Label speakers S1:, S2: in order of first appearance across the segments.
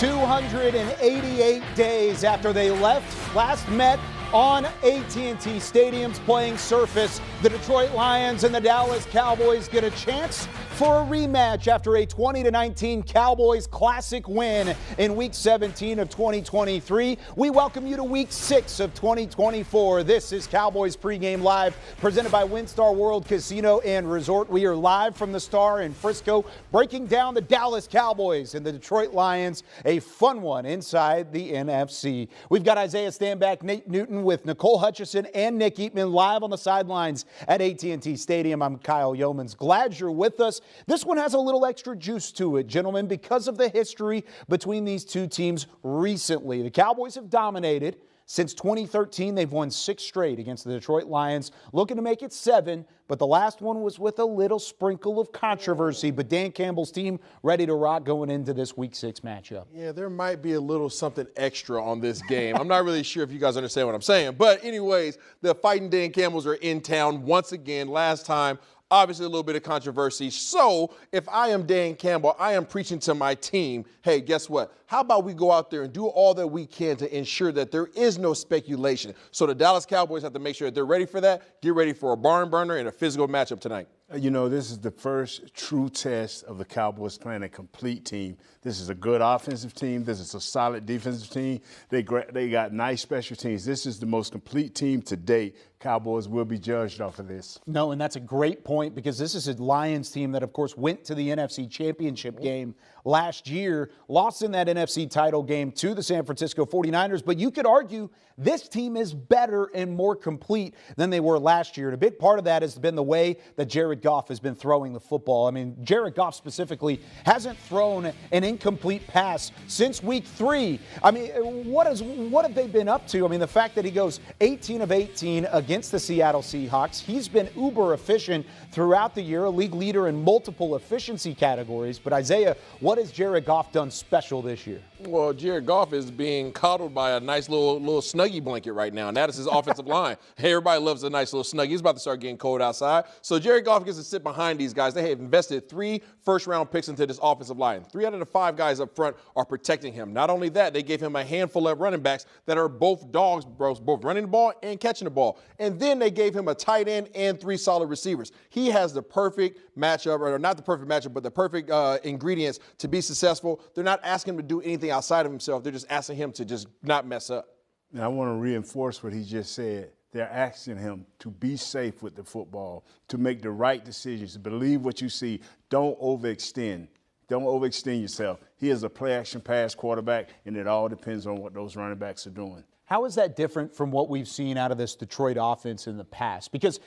S1: 288 days after they last met on AT&T Stadium's playing surface, the Detroit Lions and the Dallas Cowboys get a chance for a rematch after a 20-19 Cowboys Classic win in Week 17 of 2023. We welcome you to Week 6 of 2024. This is Cowboys Pregame Live, presented by WinStar World Casino and Resort. We are live from the Star in Frisco, breaking down the Dallas Cowboys and the Detroit Lions, a fun one inside the NFC. We've got Isaiah Stanback, Nate Newton with Nicole Hutchison and Nick Eatman live on the sidelines at AT&T Stadium. I'm Kyle Yeomans. Glad you're with us. This one has a little extra juice to it, gentlemen, because of the history between these two teams recently. The Cowboys have dominated. Since 2013, they've won 6 straight against the Detroit Lions, looking to make it 7, but the last one was with a little sprinkle of controversy. But Dan Campbell's team ready to rock going into this Week 6 matchup.
S2: Yeah, there might be a little something extra on this game. I'm not really sure if you guys understand what I'm saying. But anyways, the Fighting Dan Campbells are in town once again. Last time, obviously a little bit of controversy. So if I am Dan Campbell, I am preaching to my team, hey, guess what? How about we go out there and do all that we can to ensure that there is no speculation? So the Dallas Cowboys have to make sure that they're ready for that. Get ready for a barn burner and a physical matchup tonight.
S3: You know, this is the first true test of the Cowboys playing a complete team. This is a good offensive team. This is a solid defensive team. They got nice special teams. This is the most complete team to date. Cowboys will be judged off of this.
S1: No, and that's a great point, because this is a Lions team that, of course, went to the NFC Championship game last year, lost in that NFC title game to the San Francisco 49ers. But you could argue this team is better and more complete than they were last year. And a big part of that has been the way that Jared Goff has been throwing the football. I mean, Jared Goff specifically hasn't thrown an incomplete pass since Week 3. I mean, what have they been up to? I mean, the fact that he goes 18 of 18 against the Seattle Seahawks. He's been uber efficient throughout the year, a league leader in multiple efficiency categories. But Isaiah, what has Jared Goff done special this year?
S2: Well, Jared Goff is being coddled by a nice little Snuggie blanket right now, and that is his offensive line. Hey, everybody loves a nice little Snuggie. It's about to start getting cold outside. So Jared Goff gets to sit behind these guys. They have invested 3 first-round picks into this offensive line. 3 out of the 5 guys up front are protecting him. Not only that, they gave him a handful of running backs that are both dogs, bros, both running the ball and catching the ball. And then they gave him a tight end and 3 solid receivers. He has the perfect matchup, or not the perfect matchup, but the perfect ingredients to be successful. They're not asking him to do anything outside of himself. They're just asking him to just not mess up.
S3: Now, I want to reinforce what he just said. They're asking him to be safe with the football, to make the right decisions, to believe what you see. Don't overextend. Don't overextend yourself. He is a play-action pass quarterback, and it all depends on what those running backs are doing.
S1: How is that different from what we've seen out of this Detroit offense in the past? Because,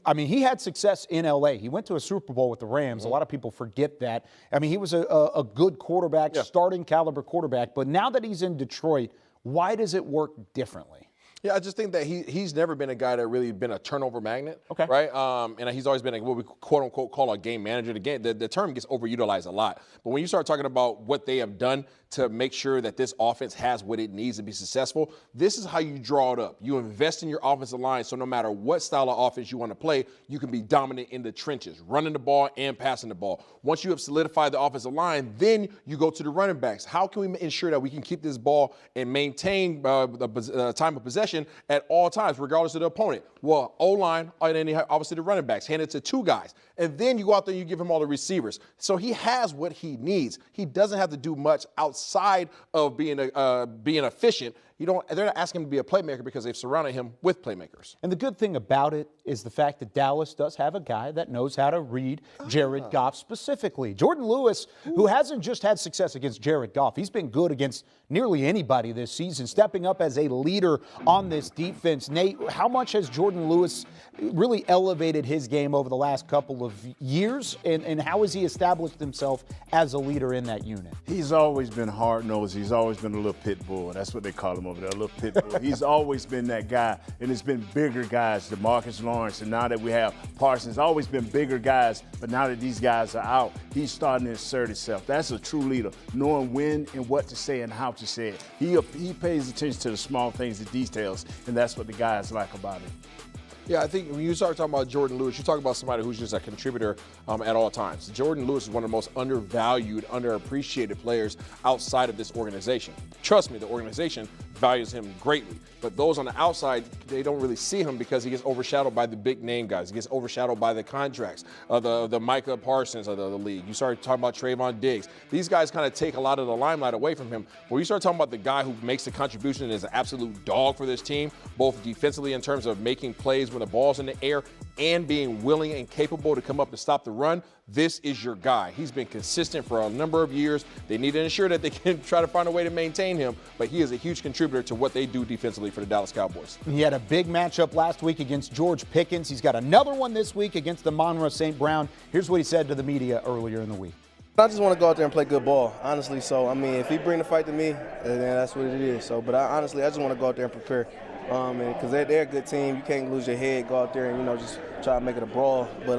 S1: I mean, he had success in L.A. He went to a Super Bowl with the Rams. A lot of people forget that. I mean, he was a good quarterback, starting caliber quarterback. But now that he's in Detroit, why does it work differently?
S2: Yeah, I just think that he's never been a guy that really been a turnover magnet,
S1: okay,
S2: right? And he's always been what we quote-unquote call a game manager. The term gets overutilized a lot. But when you start talking about what they have done to make sure that this offense has what it needs to be successful, this is how you draw it up. You invest in your offensive line, so no matter what style of offense you want to play, you can be dominant in the trenches, running the ball and passing the ball. Once you have solidified the offensive line, then you go to the running backs. How can we ensure that we can keep this ball and maintain the time of possession at all times, regardless of the opponent? Well, O-line, and then obviously the running backs, hand it to 2 guys. And then you go out there and you give him all the receivers. So he has what he needs. He doesn't have to do much outside of being efficient. They're not asking him to be a playmaker because they've surrounded him with playmakers.
S1: And the good thing about it is the fact that Dallas does have a guy that knows how to read Jared Goff specifically. Jordan Lewis, who hasn't just had success against Jared Goff, he's been good against nearly anybody this season, stepping up as a leader on this defense. Nate, how much has Jordan Lewis really elevated his game over the last couple of years, and how has he established himself as a leader in that unit?
S3: He's always been hard-nosed. He's always been a little pit bull. That's what they call him over there, a little pit bull. He's always been that guy, and it's been bigger guys, DeMarcus Lawrence, and now that we have Parsons, always been bigger guys, but now that these guys are out, he's starting to assert himself. That's a true leader, knowing when and what to say and how to say it. He pays attention to the small things, the details, and that's what the guys like about him.
S2: Yeah, I think when you start talking about Jordan Lewis, you talk about somebody who's just a contributor at all times. Jordan Lewis is one of the most undervalued, underappreciated players outside of this organization. Trust me, the organization values him greatly. But those on the outside, they don't really see him because he gets overshadowed by the big name guys. He gets overshadowed by the contracts of the Micah Parsons of the league. You start talking about Trayvon Diggs. These guys kind of take a lot of the limelight away from him. When you start talking about the guy who makes the contribution and is an absolute dog for this team, both defensively in terms of making plays when the ball's in the air and being willing and capable to come up and stop the run, this is your guy. He's been consistent for a number of years. They need to ensure that they can try to find a way to maintain him, but he is a huge contributor to what they do defensively for the Dallas Cowboys.
S1: He had a big matchup last week against George Pickens. He's got another one this week against the Monroe St. Brown. Here's what he said to the media earlier in the week.
S4: I just want to go out there and play good ball, honestly. So, I mean, if he bring the fight to me, then that's what it is. So, but honestly, I just want to go out there and prepare. Because they're a good team. You can't lose your head, go out there and, just try to make it a brawl. But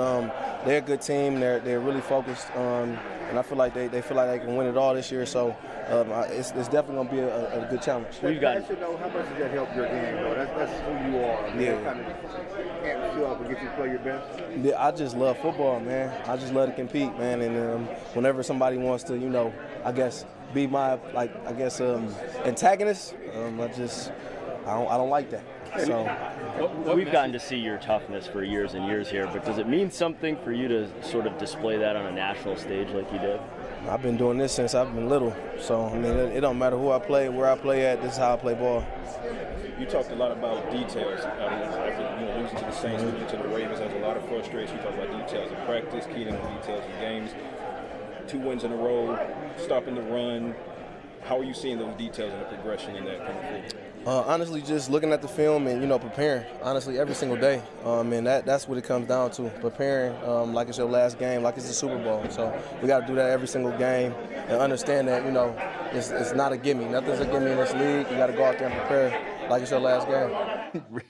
S4: they're a good team. They're really focused. And I feel like they feel like they can win it all this year. So it's definitely going to be a good challenge.
S5: We've got to know how much does that help your game, though? That's who you are. Man. Yeah. Kind of amps you up and get you to play your best.
S4: Yeah, I just love football, man. I just love to compete, man. And whenever somebody wants to, I guess be my antagonist, I don't like that. So
S5: we've gotten to see your toughness for years and years here, but does it mean something for you to sort of display that on a national stage like you did?
S4: I've been doing this since I've been little. So, I mean, it don't matter who I play, where I play at, this is how I play ball.
S6: You talked a lot about details. After losing to the Saints, losing to the Ravens, there's a lot of frustration. You talk about details of practice, keying in the details of games. 2 wins in a row, stopping the run. How are you seeing those details and the progression in that coming forward?
S4: Honestly, just looking at the film and, preparing, honestly, every single day. And that's what it comes down to, preparing like it's your last game, like it's the Super Bowl. So we got to do that every single game and understand that, it's not a gimme. Nothing's a gimme in this league. You got to go out there and prepare like it's your last game.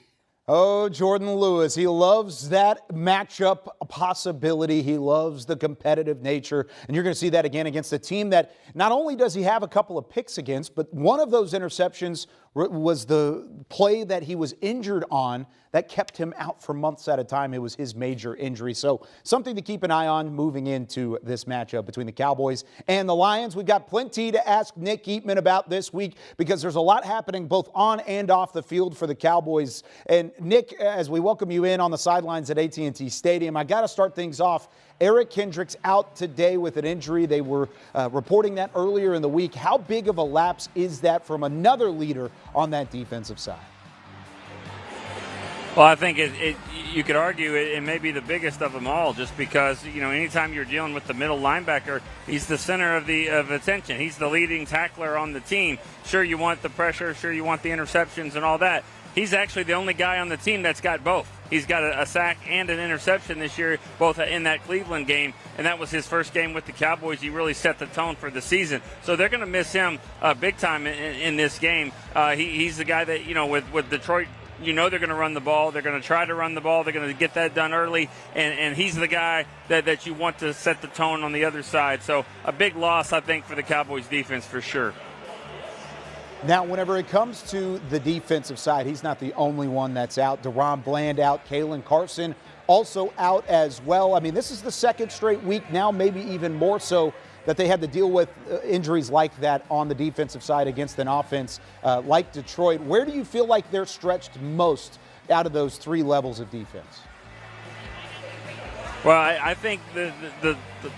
S1: Oh, Jordan Lewis, he loves that matchup possibility. He loves the competitive nature. And you're going to see that again against a team that not only does he have a couple of picks against, but one of those interceptions was the play that he was injured on that kept him out for months at a time. It was his major injury. So something to keep an eye on moving into this matchup between the Cowboys and the Lions. We've got plenty to ask Nick Eatman about this week because there's a lot happening both on and off the field for the Cowboys. And Nick, as we welcome you in on the sidelines at AT&T Stadium, I got to start things off. Eric Kendricks out today with an injury. They were reporting that earlier in the week. How big of a lapse is that from another leader on that defensive side?
S7: Well, I think you could argue it may be the biggest of them all, just because anytime you're dealing with the middle linebacker, he's the center of attention. He's the leading tackler on the team. Sure, you want the pressure. Sure, you want the interceptions and all that. He's actually the only guy on the team that's got both. He's got a sack and an interception this year, both in that Cleveland game, and that was his first game with the Cowboys. He really set the tone for the season. So they're going to miss him big time in this game. He's the guy that, with Detroit, they're going to run the ball. They're going to try to run the ball. They're going to get that done early, and he's the guy that you want to set the tone on the other side. So a big loss, I think, for the Cowboys defense for sure.
S1: Now, whenever it comes to the defensive side, he's not the only one that's out. DeRon Bland out. Kalen Carson also out as well. I mean, this is the second straight week now, maybe even more so, that they had to deal with injuries like that on the defensive side against an offense like Detroit. Where do you feel like they're stretched most out of those 3 levels of defense?
S7: Well, I think the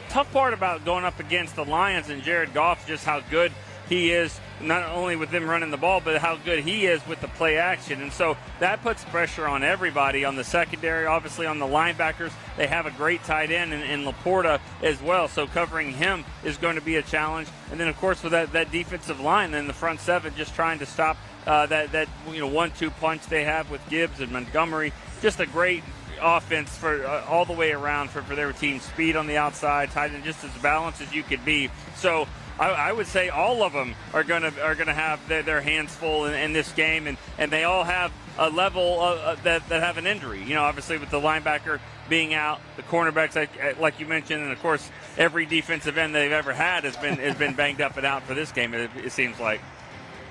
S7: tough part about going up against the Lions and Jared Goff, just how good he is, not only with them running the ball, but how good he is with the play action. And so that puts pressure on everybody, on the secondary, obviously on the linebackers. They have a great tight end in Laporta as well, so covering him is going to be a challenge. And then, of course, with that defensive line and the front 7, just trying to stop that 1-2 punch they have with Gibbs and Montgomery. Just a great offense for all the way around for their team. Speed on the outside, tight end, just as balanced as you could be. So I would say all of them are going to have their hands full in this game, and they all have a level that have an injury. Obviously with the linebacker being out, the cornerbacks like you mentioned, and of course every defensive end they've ever had has been banged up and out for this game. It seems like.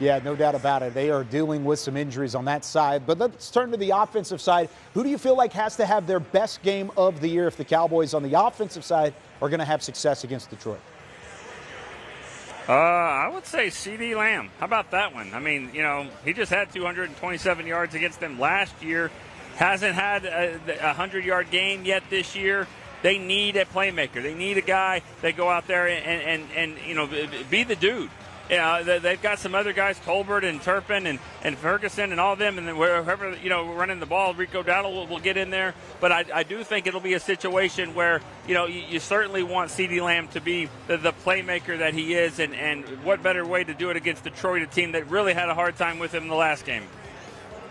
S1: Yeah, no doubt about it. They are dealing with some injuries on that side. But let's turn to the offensive side. Who do you feel like has to have their best game of the year if the Cowboys on the offensive side are going to have success against Detroit?
S7: I would say CeeDee Lamb. How about that one? I mean, he just had 227 yards against them last year. Hasn't had a 100-yard game yet this year. They need a playmaker. They need a guy that go out there and be the dude. They've got some other guys, Tolbert and Turpin and Ferguson and all of them, and then wherever, running the ball, Rico Dowdle will get in there. But I do think it'll be a situation where, you certainly want CeeDee Lamb to be the playmaker that he is, and what better way to do it against Detroit, a team that really had a hard time with him in the last game.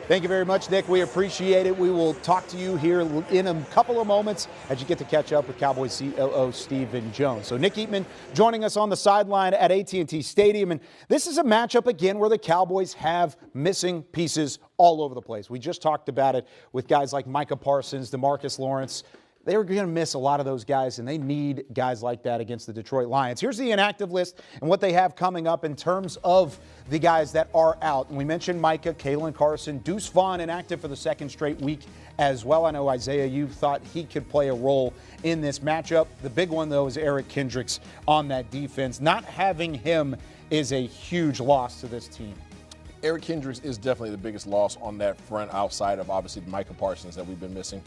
S1: Thank you very much, Nick. We appreciate it. We will talk to you here in a couple of moments as you get to catch up with Cowboys COO Stephen Jones. So Nick Eatman joining us on the sideline at AT&T Stadium. And this is a matchup, again, where the Cowboys have missing pieces all over the place. We just talked about it with guys like Micah Parsons, DeMarcus Lawrence. They're going to miss a lot of those guys, and they need guys like that against the Detroit Lions. Here's the inactive list and what they have coming up in terms of the guys that are out. And we mentioned Micah, Kalen Carson, Deuce Vaughn inactive for the second straight week as well. I know, Isaiah, you thought he could play a role in this matchup. The big one, though, is Eric Kendricks on that defense. Not having him is a huge loss to this team.
S2: Eric Kendricks is definitely the biggest loss on that front outside of, obviously, Micah Parsons that we've been missing.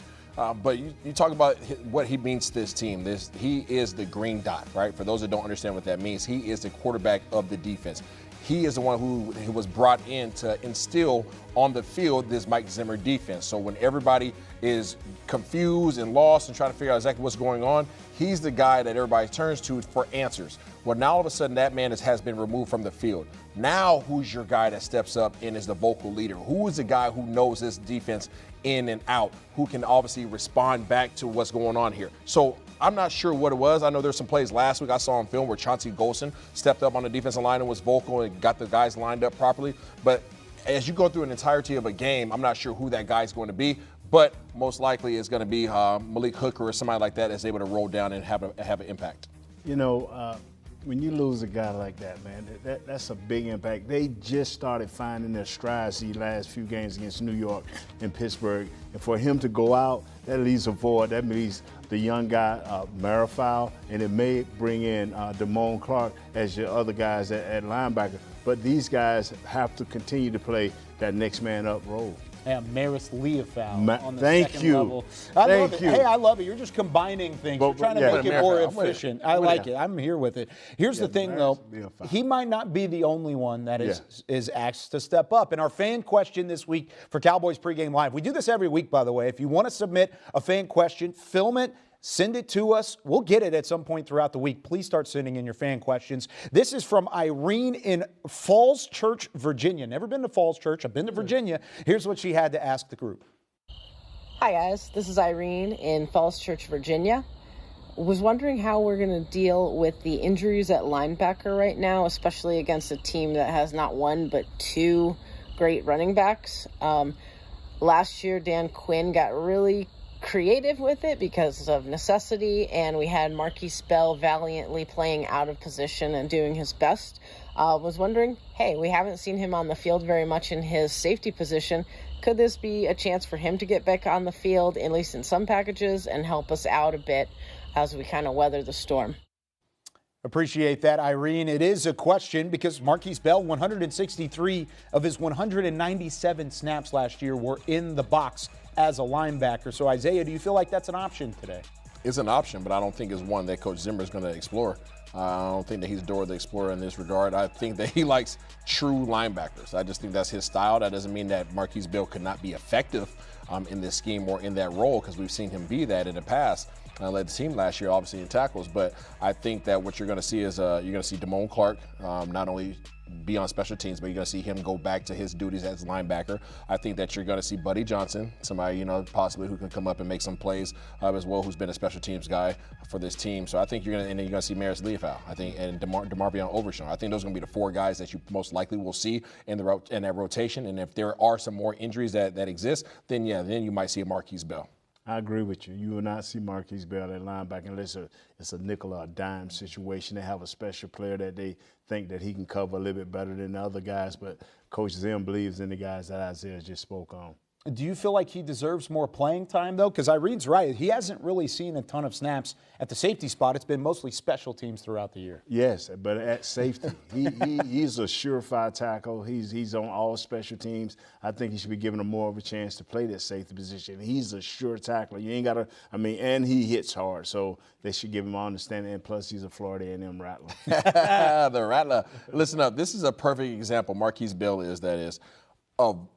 S2: But you talk about what he means to this team. He is the green dot, right? For those that don't understand what that means, he is the quarterback of the defense. He is the one who was brought in to instill on the field this Mike Zimmer defense. So when everybody is confused and lost and trying to figure out exactly what's going on, he's the guy that everybody turns to for answers. Well, now all of a sudden that man has been removed from the field. Now who's your guy that steps up and is the vocal leader? Who is the guy who knows this defense in and out, who can obviously respond back to what's going on here? So I'm not sure what it was. I know there's some plays last week I saw on film where Chauncey Golson stepped up on the defensive line and was vocal and got the guys lined up properly. But as you go through an entirety of a game, I'm not sure who that guy's going to be. But most likely it's going to be Malik Hooker or somebody like that that's able to roll down and have an impact.
S3: When you lose a guy like that, man, that's a big impact. They just started finding their strides these last few games against New York and Pittsburgh. And for him to go out, that leaves a void. That means the young guy, Marifal, and it may bring in Damone Clark as your other guys at linebacker. But these guys have to continue to play that next man up role.
S1: Yeah, Maris Leofau on the
S3: Thank
S1: second
S3: you.
S1: level.
S3: Thank you.
S1: Hey, I love it. You're just combining things. You're trying to make it more efficient. I like it. I'm here with it. Here's the thing, though. He might not be the only one that is asked to step up. And our fan question this week for Cowboys Pregame Live, we do this every week, by the way. If you want to submit a fan question, film it. Send it to us. We'll get it at some point throughout the week. Please start sending in your fan questions. This is from Irene in Falls Church, Virginia. Never been to Falls Church. I've been to Virginia. Here's what she had to ask the group.
S8: Hi, guys. This is Irene in Falls Church, Virginia. Was wondering how we're going to deal with the injuries at linebacker right now, especially against a team that has not one but two great running backs. Last year, Dan Quinn got really creative with it because of necessity, and we had Marquise Bell valiantly playing out of position and doing his best. Was wondering, hey, we haven't seen him on the field very much in his safety position. Could this be a chance for him to get back on the field, at least in some packages, and help us out a bit as we kind of weather the storm?
S1: Appreciate that, Irene. It is a question because Marquise Bell, 163 of his 197 snaps last year were in the box as a linebacker. So, Isaiah, do you feel like that's an option today?
S2: It's an option, but I don't think it's one that Coach Zimmer is going to explore. I don't think that he's Dora the Explorer in this regard. I think that he likes true linebackers. I just think that's his style. That doesn't mean that Marquise Bell could not be effective in this scheme or in that role, because we've seen him be that in the past. Led the team last year, obviously, in tackles. But I think that what you're going to see is you're going to see Damone Clark not only be on special teams, but you're going to see him go back to his duties as linebacker. I think that you're going to see Buddy Johnson, somebody, possibly who can come up and make some plays as well, who's been a special teams guy for this team. So I think and then you're going to see Maris Leofau, I think, and DeMarvion Overshawn. I think those are going to be the four guys that you most likely will see in that rotation. And if there are some more injuries that exist, then you might see a Marquise Bell.
S3: I agree with you. You will not see Marquise Bell at linebacker unless it's a nickel or a dime situation. They have a special player that they think that he can cover a little bit better than the other guys, but Coach Zim believes in the guys that Isaiah just spoke on.
S1: Do you feel like he deserves more playing time, though? Because Irene's right. He hasn't really seen a ton of snaps at the safety spot. It's been mostly special teams throughout the year.
S3: Yes, but at safety, he's a surefire tackle. He's on all special teams. I think he should be given more of a chance to play that safety position. He's a sure tackler. You ain't got to, and he hits hard, so they should give him all understanding. And plus, he's a Florida A&M Rattler.
S2: The Rattler. Listen up. This is a perfect example. Marquise Bell is of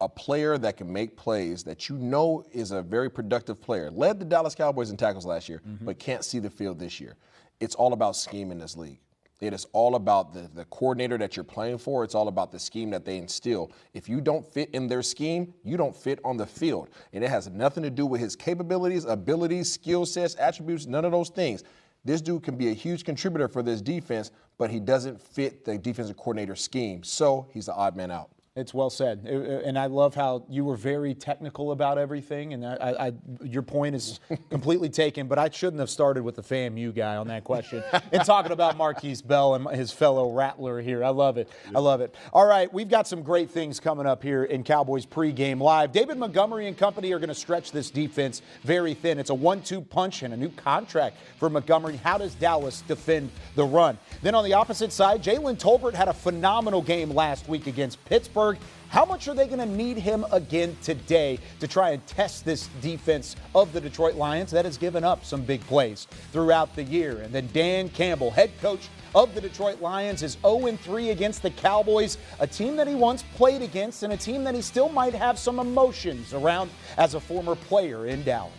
S2: a player that can make plays that you know is a very productive player. Led the Dallas Cowboys in tackles last year, but can't see the field this year. It's all about scheme in this league. It is all about the coordinator that you're playing for. It's all about the scheme that they instill. If you don't fit in their scheme, you don't fit on the field. And it has nothing to do with his capabilities, abilities, skill sets, attributes, none of those things. This dude can be a huge contributor for this defense, but he doesn't fit the defensive coordinator scheme. So he's the odd man out.
S1: It's well said, and I love how you were very technical about everything, and your point is completely taken, but I shouldn't have started with the FAMU guy on that question and talking about Marquise Bell and his fellow Rattler here. I love it. I love it. All right, we've got some great things coming up here in Cowboys pregame live. David Montgomery and company are going to stretch this defense very thin. It's a 1-2 punch and a new contract for Montgomery. How does Dallas defend the run? Then on the opposite side, Jalen Tolbert had a phenomenal game last week against Pittsburgh. How much are they going to need him again today to try and test this defense of the Detroit Lions that has given up some big plays throughout the year? And then Dan Campbell, head coach of the Detroit Lions, is 0-3 against the Cowboys, a team that he once played against and a team that he still might have some emotions around as a former player in Dallas.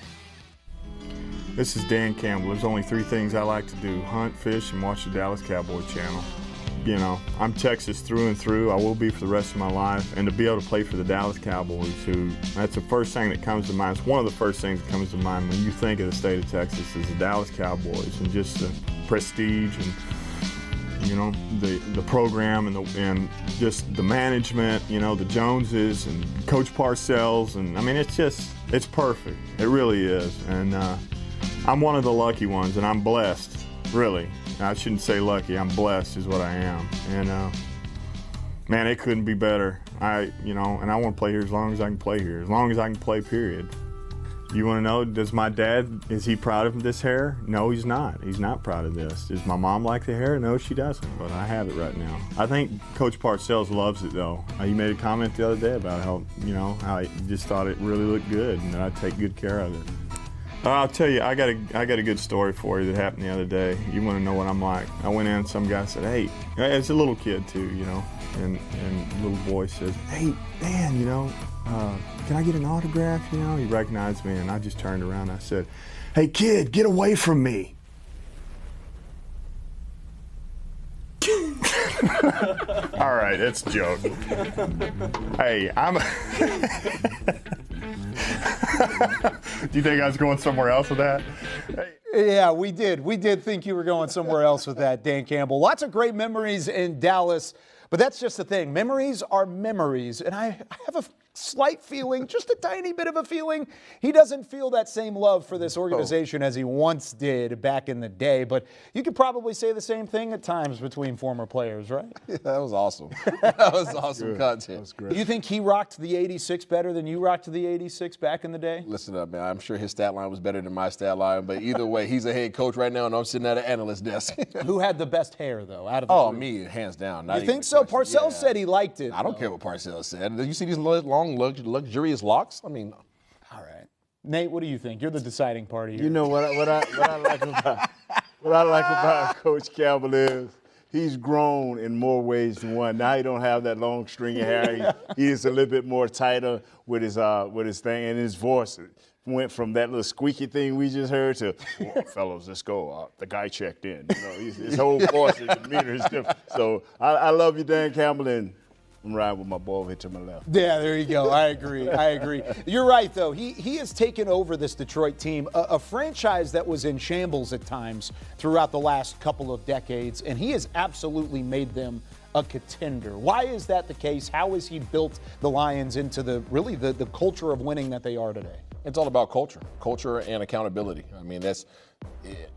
S9: This is Dan Campbell. There's only 3 things I like to do: hunt, fish, and watch the Dallas Cowboy channel. You know, I'm Texas through and through. I will be for the rest of my life. And to be able to play for the Dallas Cowboys, that's the first thing that comes to mind. It's one of the first things that comes to mind when you think of the state of Texas is the Dallas Cowboys and just the prestige and, you know, the program and just the management, you know, the Joneses and Coach Parcells. And, I mean, it's perfect. It really is. And I'm one of the lucky ones, and I'm blessed, really. I shouldn't say lucky. I'm blessed is what I am. And, man, it couldn't be better. And I want to play here as long as I can play here, as long as I can play, period. You want to know, does my dad, is he proud of this hair? No, he's not. He's not proud of this. Does my mom like the hair? No, she doesn't, but I have it right now. I think Coach Parcells loves it, though. He made a comment the other day about how he just thought it really looked good and that I'd take good care of it. I'll tell you, I got a good story for you that happened the other day. You want to know what I'm like? I went in, some guy said, "Hey," it's a little kid too, you know, and the little boy says, "Hey, Dan, you know, can I get an autograph?" You know, he recognized me, and I just turned around and I said, "Hey, kid, get away from me." All right, it's a joke. Hey, do you think I was going somewhere else with that?
S1: Yeah, we did. We did think you were going somewhere else with that, Dan Campbell. Lots of great memories in Dallas, but that's just the thing. Memories are memories, and I have a slight feeling, just a tiny bit of a feeling, he doesn't feel that same love for this organization as he once did back in the day. But you could probably say the same thing at times between former players, right?
S2: Yeah, that was awesome. That was awesome content.
S3: That was great.
S1: Do you think he rocked the 86 better than you rocked the 86 back in the day?
S2: Listen up, man. I'm sure his stat line was better than my stat line, but either way, he's a head coach right now, and I'm sitting at an analyst desk.
S1: Who had the best hair, though, out of the three?
S2: Me, hands down.
S1: You think so? Parcells said he liked it.
S2: I don't care what Parcells said. Did you see these long, luxurious locks? I mean,
S1: all right. Nate, what do you think? You're the deciding party here.
S3: You know what I like about Coach Campbell is he's grown in more ways than one. Now he don't have that long string of hair. He is a little bit more tighter with his thing, and his voice went from that little squeaky thing we just heard to, "Oh, fellas, let's go. The guy checked in." You know, his whole voice and demeanor is different. So I love you, Dan Campbell, and I'm riding with my ball over here to my left.
S1: Yeah, there you go. I agree. You're right, though. He has taken over this Detroit team, a franchise that was in shambles at times throughout the last couple of decades, and he has absolutely made them a contender. Why is that the case? How has he built the Lions into the culture of winning that they are today?
S2: It's all about culture and accountability. I mean,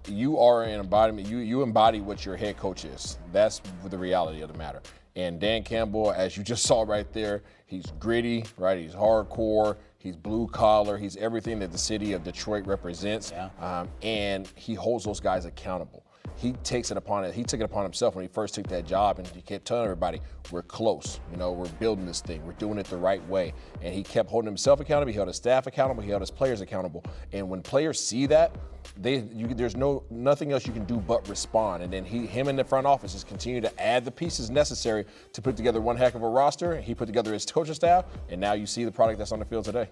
S2: you are an embodiment. You embody what your head coach is. That's the reality of the matter. And Dan Campbell, as you just saw right there, he's gritty, right? He's hardcore. He's blue collar. He's everything that the city of Detroit represents. Yeah. And he holds those guys accountable. He took it upon himself when he first took that job, and he kept telling everybody, we're close. We're building this thing. We're doing it the right way. And he kept holding himself accountable. He held his staff accountable. He held his players accountable. And when players see that, there's nothing else you can do but respond. And then him in the front office just continue to add the pieces necessary to put together one heck of a roster. He put together his coaching staff, and now you see the product that's on the field today.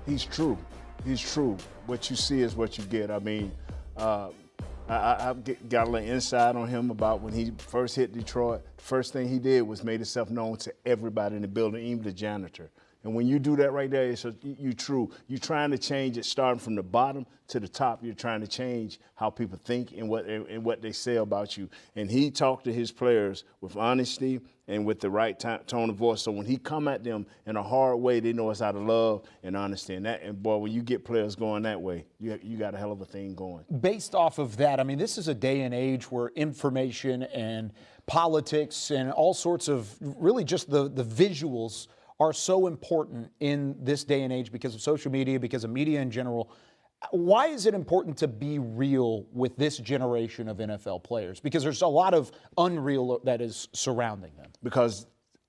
S3: He's true. What you see is what you get. I mean, I've got a little insight on him about when he first hit Detroit. First thing he did was made himself known to everybody in the building, even the janitor. And when you do that right there, you're true. You're trying to change it starting from the bottom to the top. You're trying to change how people think and what they say about you. And he talked to his players with honesty and with the right tone of voice. So when he come at them in a hard way, they know it's out of love and honesty. And boy, when you get players going that way, you got a hell of a thing going.
S1: Based off of that, I mean, this is a day and age where information and politics and all sorts of really just the visuals are so important in this day and age because of social media, because of media in general. Why is it important to be real with this generation of NFL players? Because there's a lot of unreal that is surrounding them.
S3: Because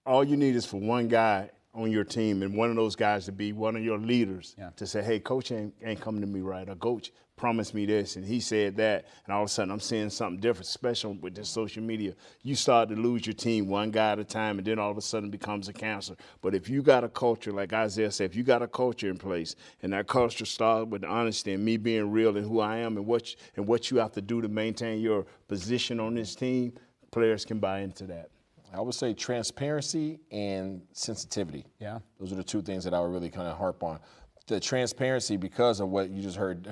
S3: all you need is for one guy on your team and one of those guys to be one of your leaders to say, hey, coach ain't coming to me right, or coach promised me this, and he said that, and all of a sudden I'm seeing something different, especially with this social media. You start to lose your team one guy at a time, and then all of a sudden it becomes a cancer. But if you got a culture, like Isaiah said, if you got a culture in place, and that culture starts with honesty and me being real and who I am and what you have to do to maintain your position on this team, players can buy into that.
S2: I would say transparency and sensitivity. Yeah. Those are the two things that I would really kind of harp on. The transparency, because of what you just heard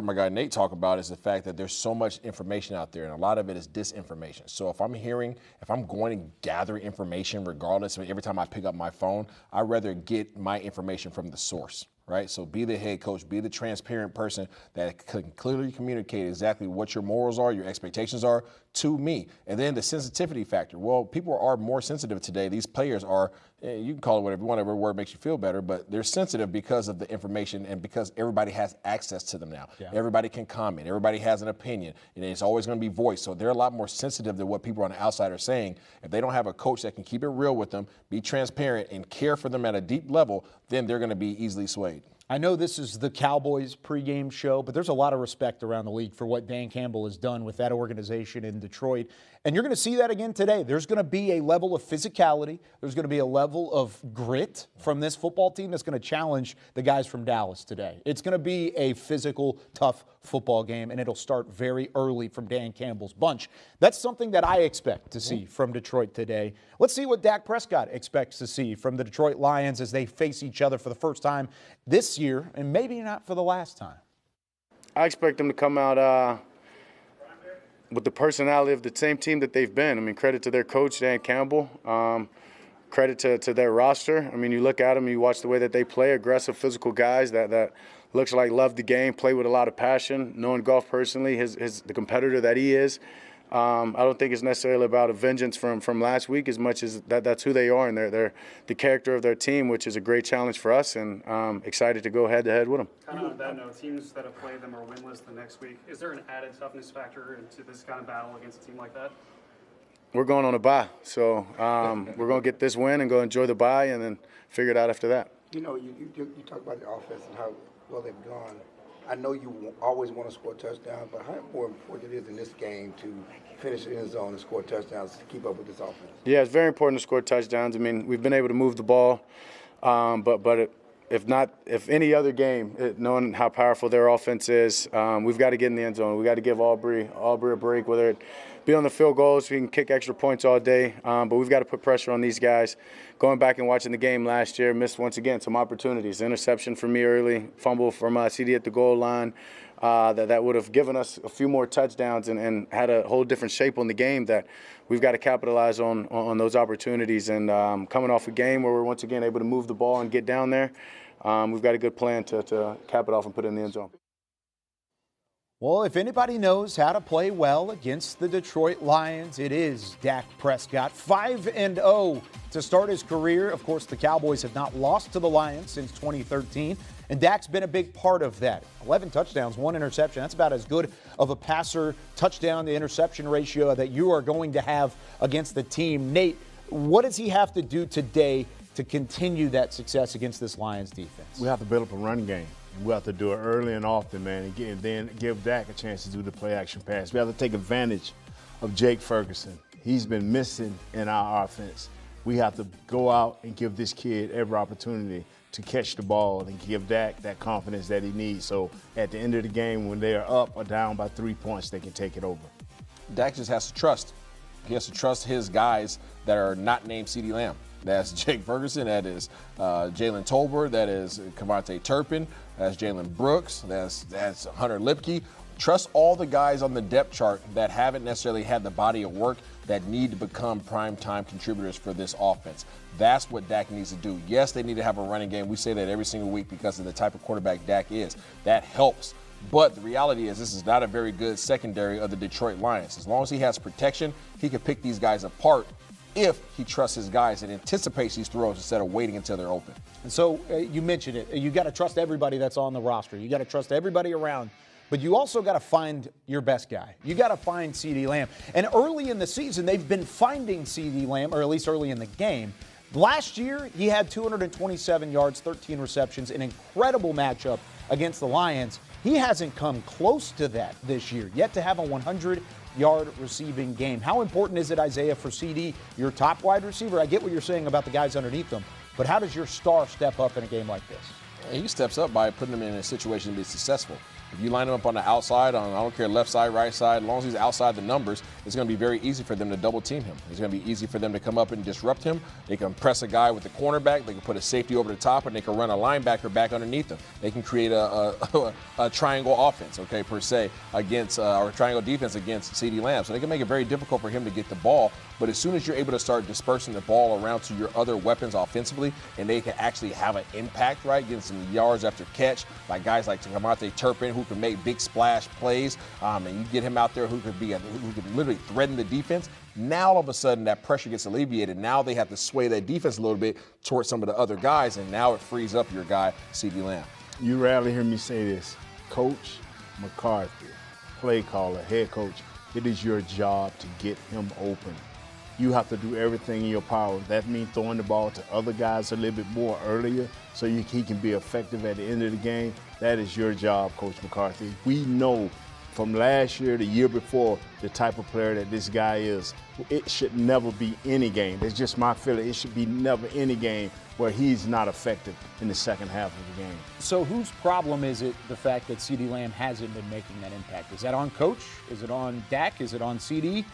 S2: my guy Nate talk about, is the fact that there's so much information out there, and a lot of it is disinformation. So if I'm going to gather information, regardless of every time I pick up my phone, I'd rather get my information from the source. Right? So be the head coach, be the transparent person that can clearly communicate exactly what your morals are, your expectations are to me. And then the sensitivity factor. Well, people are more sensitive today. These players are, you can call it whatever you want, whatever word makes you feel better, but they're sensitive because of the information and because everybody has access to them now. Yeah. Everybody can comment. Everybody has an opinion, and it's always going to be voiced. So they're a lot more sensitive to what people on the outside are saying. If they don't have a coach that can keep it real with them, be transparent, and care for them at a deep level, then they're going to be easily swayed.
S1: I know this is the Cowboys pregame show, but there's a lot of respect around the league for what Dan Campbell has done with that organization in Detroit. And you're going to see that again today. There's going to be a level of physicality. There's going to be a level of grit from this football team that's going to challenge the guys from Dallas today. It's going to be a physical, tough football game, and it'll start very early from Dan Campbell's bunch. That's something that I expect to see from Detroit today. Let's see what Dak Prescott expects to see from the Detroit Lions as they face each other for the first time this year, and maybe not for the last time.
S10: I expect them to come out with the personality of the same team that they've been. I mean, credit to their coach, Dan Campbell. Credit to their roster. I mean, you look at them, you watch the way that they play, aggressive, physical guys that looks like love the game, play with a lot of passion. Knowing Goff personally, the competitor that he is, I don't think it's necessarily about a vengeance from last week as much as that's who they are, and they're the character of their team, which is a great challenge for us, and excited to go head-to-head with them.
S11: Kind of on that note, teams that have played them are winless the next week. Is there an added toughness factor into this kind of battle against a team like that?
S10: We're going on a bye, so we're going to get this win and go enjoy the bye and then figure it out after that.
S12: You know, you talk about the offense and how well they've gone. I know you always want to score touchdowns, but how more important it is in this game to finish in the zone and score touchdowns to keep up with this offense? Yeah,
S10: it's very important to score touchdowns. I mean, we've been able to move the ball, but if any other game, knowing how powerful their offense is, we've got to get in the end zone. We've got to give Aubrey a break, whether it be on the field goals, we can kick extra points all day, but we've got to put pressure on these guys. Going back and watching the game last year, missed once again some opportunities. Interception for me early, fumble from CD at the goal line. That would have given us a few more touchdowns and had a whole different shape on the game that we've got to capitalize on those opportunities. And coming off a game where we're once again able to move the ball and get down there, we've got a good plan to cap it off and put it in the end zone.
S1: Well, if anybody knows how to play well against the Detroit Lions, it is Dak Prescott. 5-0 to start his career. Of course, the Cowboys have not lost to the Lions since 2013, and Dak's been a big part of that. 11 touchdowns, 1 interception. That's about as good of a passer touchdown to interception ratio that you are going to have against the team. Nate, what does he have to do today to continue that success against this Lions defense?
S3: We have to build up a run game. We have to do it early and often, man, and then give Dak a chance to do the play-action pass. We have to take advantage of Jake Ferguson. He's been missing in our offense. We have to go out and give this kid every opportunity to catch the ball and give Dak that confidence that he needs. So at the end of the game, when they are up or down by 3 points, they can take it over.
S2: Dak just has to trust. He has to trust his guys that are not named CeeDee Lamb. That's Jake Ferguson. That is Jalen Tolbert. That is Cavante Turpin. That's Jalen Brooks. That's Hunter Lipke. Trust all the guys on the depth chart that haven't necessarily had the body of work that need to become primetime contributors for this offense. That's what Dak needs to do. Yes, they need to have a running game. We say that every single week because of the type of quarterback Dak is. That helps. But the reality is this is not a very good secondary of the Detroit Lions. As long as he has protection, he can pick these guys apart if he trusts his guys and anticipates these throws instead of waiting until they're open.
S1: And so you mentioned it. You got to trust everybody that's on the roster. You got to trust everybody around. But you also got to find your best guy. You got to find CeeDee Lamb. And early in the season, they've been finding CeeDee Lamb, or at least early in the game. Last year, he had 227 yards, 13 receptions, an incredible matchup against the Lions. He hasn't come close to that this year, yet to have a 100-yard receiving game. How important is it, Isaiah, for CeeDee, your top wide receiver? I get what you're saying about the guys underneath them, but how does your star step up in a game like this?
S2: He steps up by putting him in a situation to be successful. If you line him up on the outside, I don't care, left side, right side, as long as he's outside the numbers, it's going to be very easy for them to double team him. It's going to be easy for them to come up and disrupt him. They can press a guy with the cornerback. They can put a safety over the top, and they can run a linebacker back underneath them. They can create a triangle offense, okay, per se, against or triangle defense against CeeDee Lamb. So they can make it very difficult for him to get the ball. But as soon as you're able to start dispersing the ball around to your other weapons offensively, and they can actually have an impact, right, getting some yards after catch, like guys like Cavante Turpin, who can make big splash plays, and you get him out there who could literally threaten the defense. Now all of a sudden that pressure gets alleviated. Now they have to sway that defense a little bit towards some of the other guys, and now it frees up your guy, CeeDee Lamb.
S3: You rarely hear me say this. Coach McCarthy, play caller, head coach, it is your job to get him open. You have to do everything in your power. That means throwing the ball to other guys a little bit more earlier so he can be effective at the end of the game. That is your job, Coach McCarthy. We know from last year, the year before, the type of player that this guy is. It should never be any game. That's just my feeling. It should be never any game where he's not effective in the second half of the game.
S1: So whose problem is it, the fact that CeeDee Lamb hasn't been making that impact? Is that on Coach? Is it on Dak? Is it on CeeDee?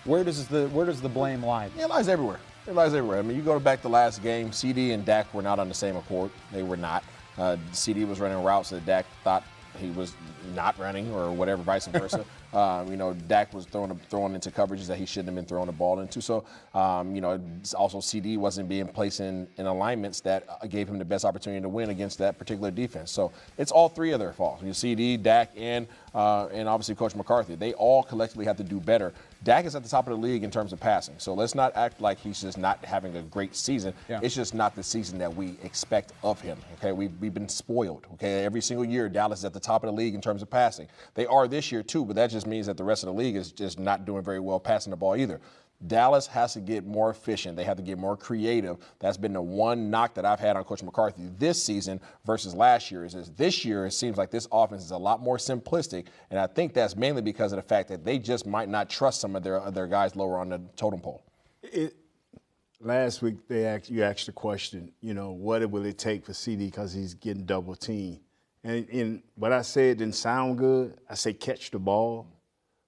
S1: Where does the blame lie?
S2: It lies everywhere. It lies everywhere. I mean, you go back to last game, CeeDee and Dak were not on the same accord. They were not. CeeDee was running routes that Dak thought he was not running, or whatever, vice versa. Dak was throwing into coverages that he shouldn't have been throwing the ball into. So, also CeeDee wasn't being placed in alignments that gave him the best opportunity to win against that particular defense. So it's all three of their faults. CeeDee, Dak, and obviously Coach McCarthy. They all collectively have to do better. Dak is at the top of the league in terms of passing. So let's not act like he's just not having a great season. Yeah. It's just not the season that we expect of him. Okay, we've been spoiled. Okay, every single year Dallas is at the top of the league in terms of passing. They are this year too, but that just means that the rest of the league is just not doing very well passing the ball either. Dallas has to get more efficient. They have to get more creative. That's been the one knock that I've had on Coach McCarthy this season versus last year. Is this year it seems like this offense is a lot more simplistic, and I think that's mainly because of the fact that they just might not trust some of their guys lower on the totem pole.
S3: Last week you asked the question, what will it take for CeeDee because he's getting double teamed. And what I said didn't sound good. I say catch the ball.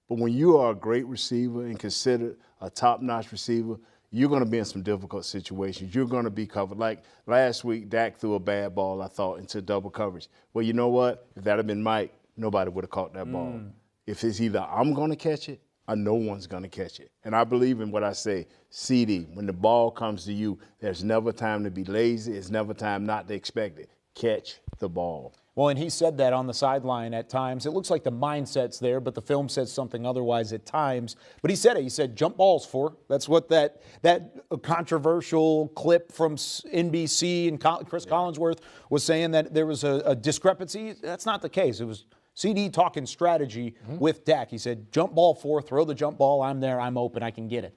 S3: But when you are a great receiver and considered a top-notch receiver, you're going to be in some difficult situations. You're going to be covered. Like last week, Dak threw a bad ball, I thought, into double coverage. Well, you know what? If that had been Mike, nobody would have caught that ball. If it's either I'm going to catch it or no one's going to catch it. And I believe in what I say. CeeDee, when the ball comes to you, there's never time to be lazy. It's never time not to expect it. catch the ball.
S1: Well, and he said that on the sideline at times. It looks like the mindset's there, but the film says something otherwise at times. But he said it. He said, jump balls for. That's what that controversial clip from NBC and Chris Collinsworth was saying, that there was a discrepancy. That's not the case. It was CD talking strategy with Dak. He said, jump ball for, throw the jump ball. I'm there. I'm open. I can get it.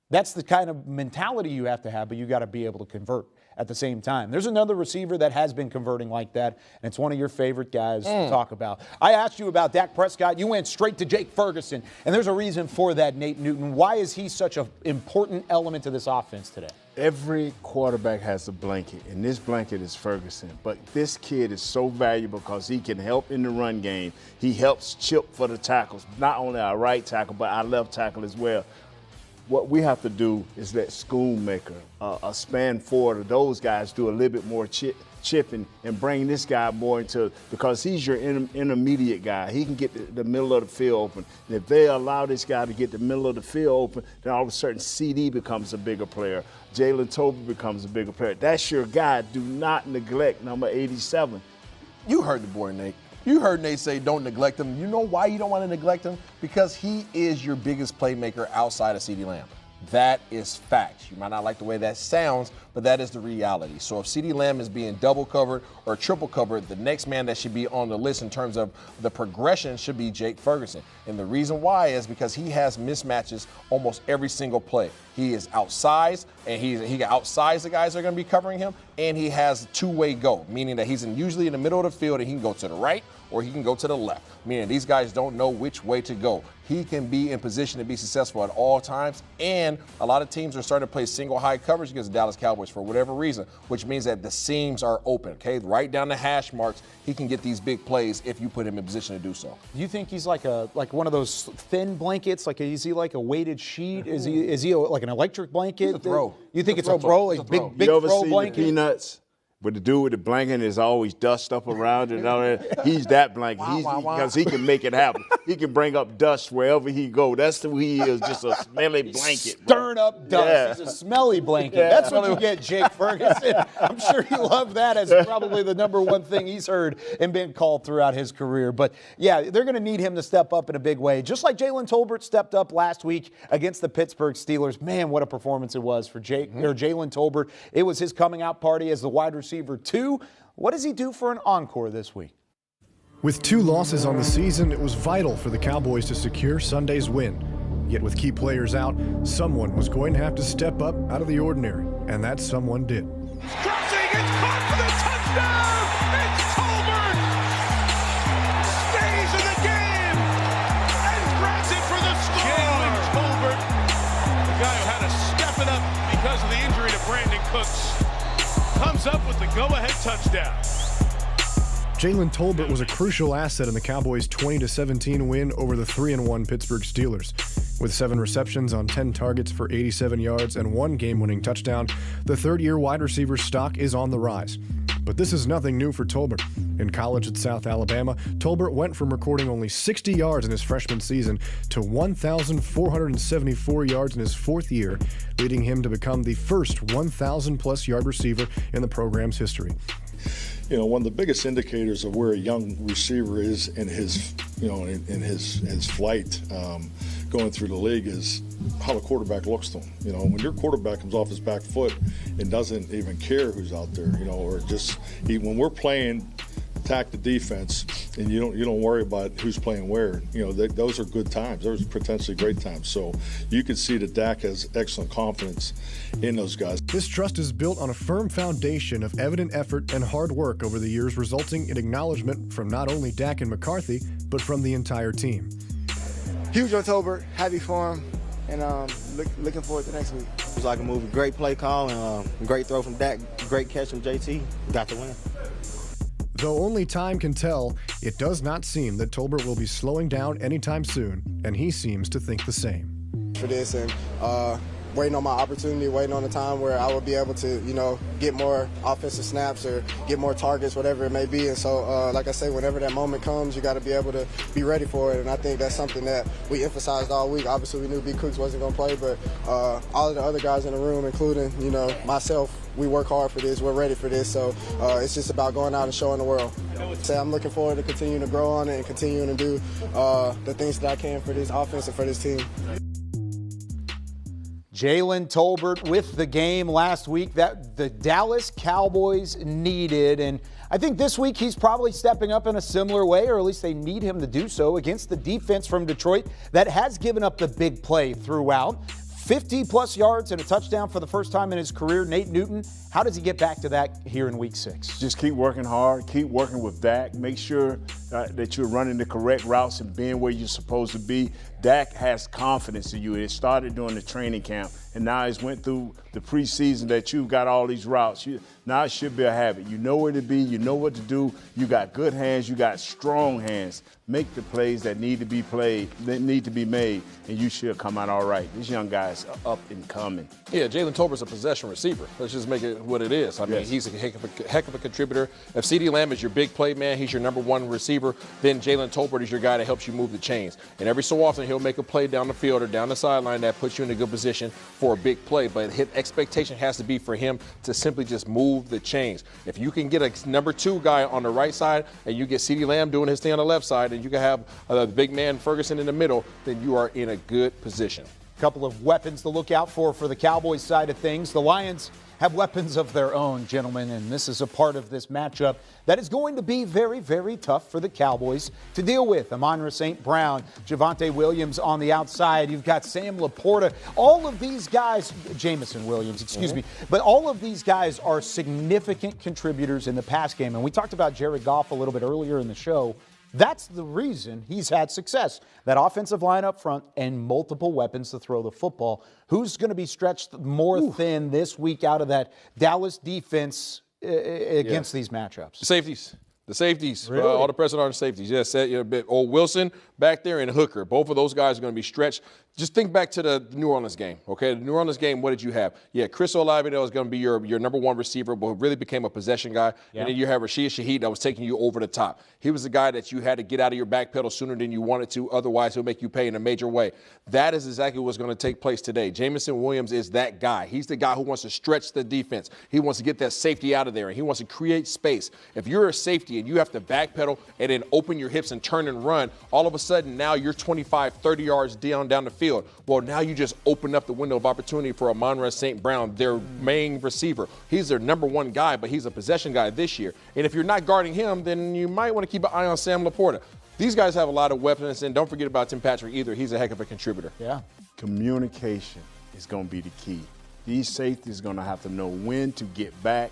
S1: That's the kind of mentality you have to have, but you got to be able to convert at the same time. There's another receiver that has been converting like that, and it's one of your favorite guys to talk about. I asked you about Dak Prescott. You went straight to Jake Ferguson, and there's a reason for that, Nate Newton. Why is he such an important element to this offense today?
S3: Every quarterback has a blanket, and this blanket is Ferguson. But this kid is so valuable because he can help in the run game. He helps chip for the tackles, not only our right tackle, but our left tackle as well. What we have to do is let Schoonmaker, a Span Ford, or those guys do a little bit more chipping and bring this guy more into, because he's your intermediate guy. He can get the middle of the field open. And if they allow this guy to get the middle of the field open, then all of a sudden CD becomes a bigger player. Jalen Tolbert becomes a bigger player. That's your guy. Do not neglect number 87.
S2: You heard the boy, Nate. You heard Nate say don't neglect him. You know why you don't want to neglect him? Because he is your biggest playmaker outside of CeeDee Lamb. That is fact. You might not like the way that sounds, but that is the reality. So if CeeDee Lamb is being double covered or triple covered, the next man that should be on the list in terms of the progression should be Jake Ferguson. And the reason why is because he has mismatches almost every single play. He is outsized, and he can outsize the guys that are going to be covering him, and he has two-way go, meaning that he's usually in the middle of the field and he can go to the right or he can go to the left, meaning these guys don't know which way to go. He can be in position to be successful at all times, and a lot of teams are starting to play single high coverage against the Dallas Cowboys for whatever reason, which means that the seams are open, okay? Right down the hash marks, he can get these big plays if you put him in position to do so.
S1: Do you think he's like one of those thin blankets? Like, is he like a weighted sheet? Is he like an electric blanket?
S2: It's a throw.
S1: You think it's a throw? Like big
S3: you ever
S1: throw
S3: see
S1: blanket?
S3: The Peanuts? But the dude with the blanket is always dust up around it and all that. He's that blanket. Because he can make it happen. He can bring up dust wherever he go. That's who he is, just a smelly blanket.
S1: Stirring up dust.
S3: Yeah.
S1: He's a smelly blanket.
S3: Yeah.
S1: That's what you get, Jake Ferguson. I'm sure he loved that as probably the number one thing he's heard and been called throughout his career. But, yeah, they're going to need him to step up in a big way. Just like Jalen Tolbert stepped up last week against the Pittsburgh Steelers. Man, what a performance it was for Jalen Tolbert. It was his coming out party as the wide receiver 2. What does he do for an encore this week?
S13: With 2 losses on the season, it was vital for the Cowboys to secure Sunday's win. Yet with key players out, someone was going to have to step up out of the ordinary, and that someone did.
S14: Crossing, it's caught for the touchdown! It's Tolbert! Stays in the game and grabs it for the score! Jalen Tolbert, the guy who had to step it up because of the injury to Brandon Cooks, comes up with the go-ahead touchdown.
S13: Jalen Tolbert was a crucial asset in the Cowboys' 20-17 win over the 3-1 Pittsburgh Steelers. With 7 receptions on 10 targets for 87 yards and 1 game-winning touchdown, the third-year wide receiver stock is on the rise. But this is nothing new for Tolbert. In college at South Alabama, Tolbert went from recording only 60 yards in his freshman season to 1,474 yards in his 4th year, leading him to become the first 1,000-plus yard receiver in the program's history.
S15: You know, one of the biggest indicators of where a young receiver is in his, in his flight going through the league is how the quarterback looks to him. You know, when your quarterback comes off his back foot and doesn't even care who's out there, or just when we're playing attack the defense and you don't worry about who's playing where, those are good times. Those are potentially great times. So you can see that Dak has excellent confidence in those guys.
S13: This trust is built on a firm foundation of evident effort and hard work over the years, resulting in acknowledgement from not only Dak and McCarthy, but from the entire team.
S4: Huge on Tolbert, happy for him, and looking forward to next week. It was like a movie. Great play call and great throw from Dak, great catch from JT. Got the win.
S13: Though only time can tell, it does not seem that Tolbert will be slowing down anytime soon, and he seems to think the same.
S4: For this, and
S16: waiting on my opportunity, waiting on the time where I would be able to, you know, get more offensive snaps or get more targets, whatever it may be. And so, like I say, whenever that moment comes, you got to be able to be ready for it. And I think that's something that we emphasized all week. Obviously, we knew B. Cooks wasn't going to play, but all of the other guys in the room, including, you know, myself, we work hard for this. We're ready for this. So it's just about going out and showing the world. So I'm looking forward to continuing to grow on it and continuing to do the things that I can for this offense and for this team.
S1: Jalen Tolbert with the game last week that the Dallas Cowboys needed. And I think this week he's probably stepping up in a similar way, or at least they need him to do so against the defense from Detroit that has given up the big play throughout. 50-plus yards and a touchdown for the first time in his career. Nate Newton, how does he get back to that here in Week 6?
S3: Just keep working hard. Keep working with Dak. Make sure that you're running the correct routes and being where you're supposed to be. Dak has confidence in you. It started during the training camp, and now he's went through the preseason that you've got all these routes. Now it should be a habit. You know where to be. You know what to do. You got good hands. You got strong hands. Make the plays that need to be played, that need to be made, and you should come out all right. This young guy's up and coming.
S2: Yeah, Jalen Tolbert's a possession receiver. Let's just make it what it is. I mean, he's a heck of a contributor. If CeeDee Lamb is your big play man, he's your number one receiver, then Jalen Tolbert is your guy that helps you move the chains. And every so often, he'll make a play down the field or down the sideline that puts you in a good position for a big play. But his expectation has to be for him to simply just move the chains. If you can get a number 2 guy on the right side and you get CeeDee Lamb doing his thing on the left side and you can have the big man Ferguson in the middle, then you are in a good position.
S1: Couple of weapons to look out for the Cowboys side of things. The Lions have weapons of their own, gentlemen, and this is a part of this matchup that is going to be very, very tough for the Cowboys to deal with. Amon-Ra St. Brown, Javonte Williams on the outside. You've got Sam Laporta. All of these guys, Jamison Williams, excuse me, but all of these guys are significant contributors in the pass game. And we talked about Jared Goff a little bit earlier in the show. That's the reason he's had success. That offensive line up front and multiple weapons to throw the football. Who's going to be stretched more thin this week out of that Dallas defense against these matchups?
S2: The safeties.
S1: Really?
S2: All the pressure on the safeties. Yes, old Wilson back there and Hooker. Both of those guys are going to be stretched. Just think back to the New Orleans game, okay? The New Orleans game, what did you have? Yeah, Chris Olave that was going to be your number 1 receiver, but really became a possession guy. Yeah. And then you have Rashid Shaheed that was taking you over the top. He was the guy that you had to get out of your back pedal sooner than you wanted to. Otherwise, he'll make you pay in a major way. That is exactly what's going to take place today. Jamison Williams is that guy. He's the guy who wants to stretch the defense. He wants to get that safety out of there, and he wants to create space. If you're a safety and you have to backpedal and then open your hips and turn and run, all of a sudden now you're 25, 30 yards down the field. Well, now you just open up the window of opportunity for Amon-Ra St. Brown, their main receiver. He's their number 1 guy, but he's a possession guy this year. And if you're not guarding him, then you might want to keep an eye on Sam Laporta. These guys have a lot of weapons, and don't forget about Tim Patrick either. He's a heck of a contributor.
S1: Yeah.
S3: Communication is going to be the key. These safeties are going to have to know when to get back,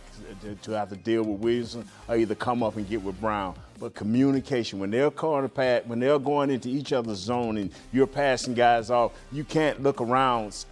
S3: to have to deal with Williamson, or either come up and get with Brown. But communication, when they're when they're going into each other's zone and you're passing guys off, you can't look around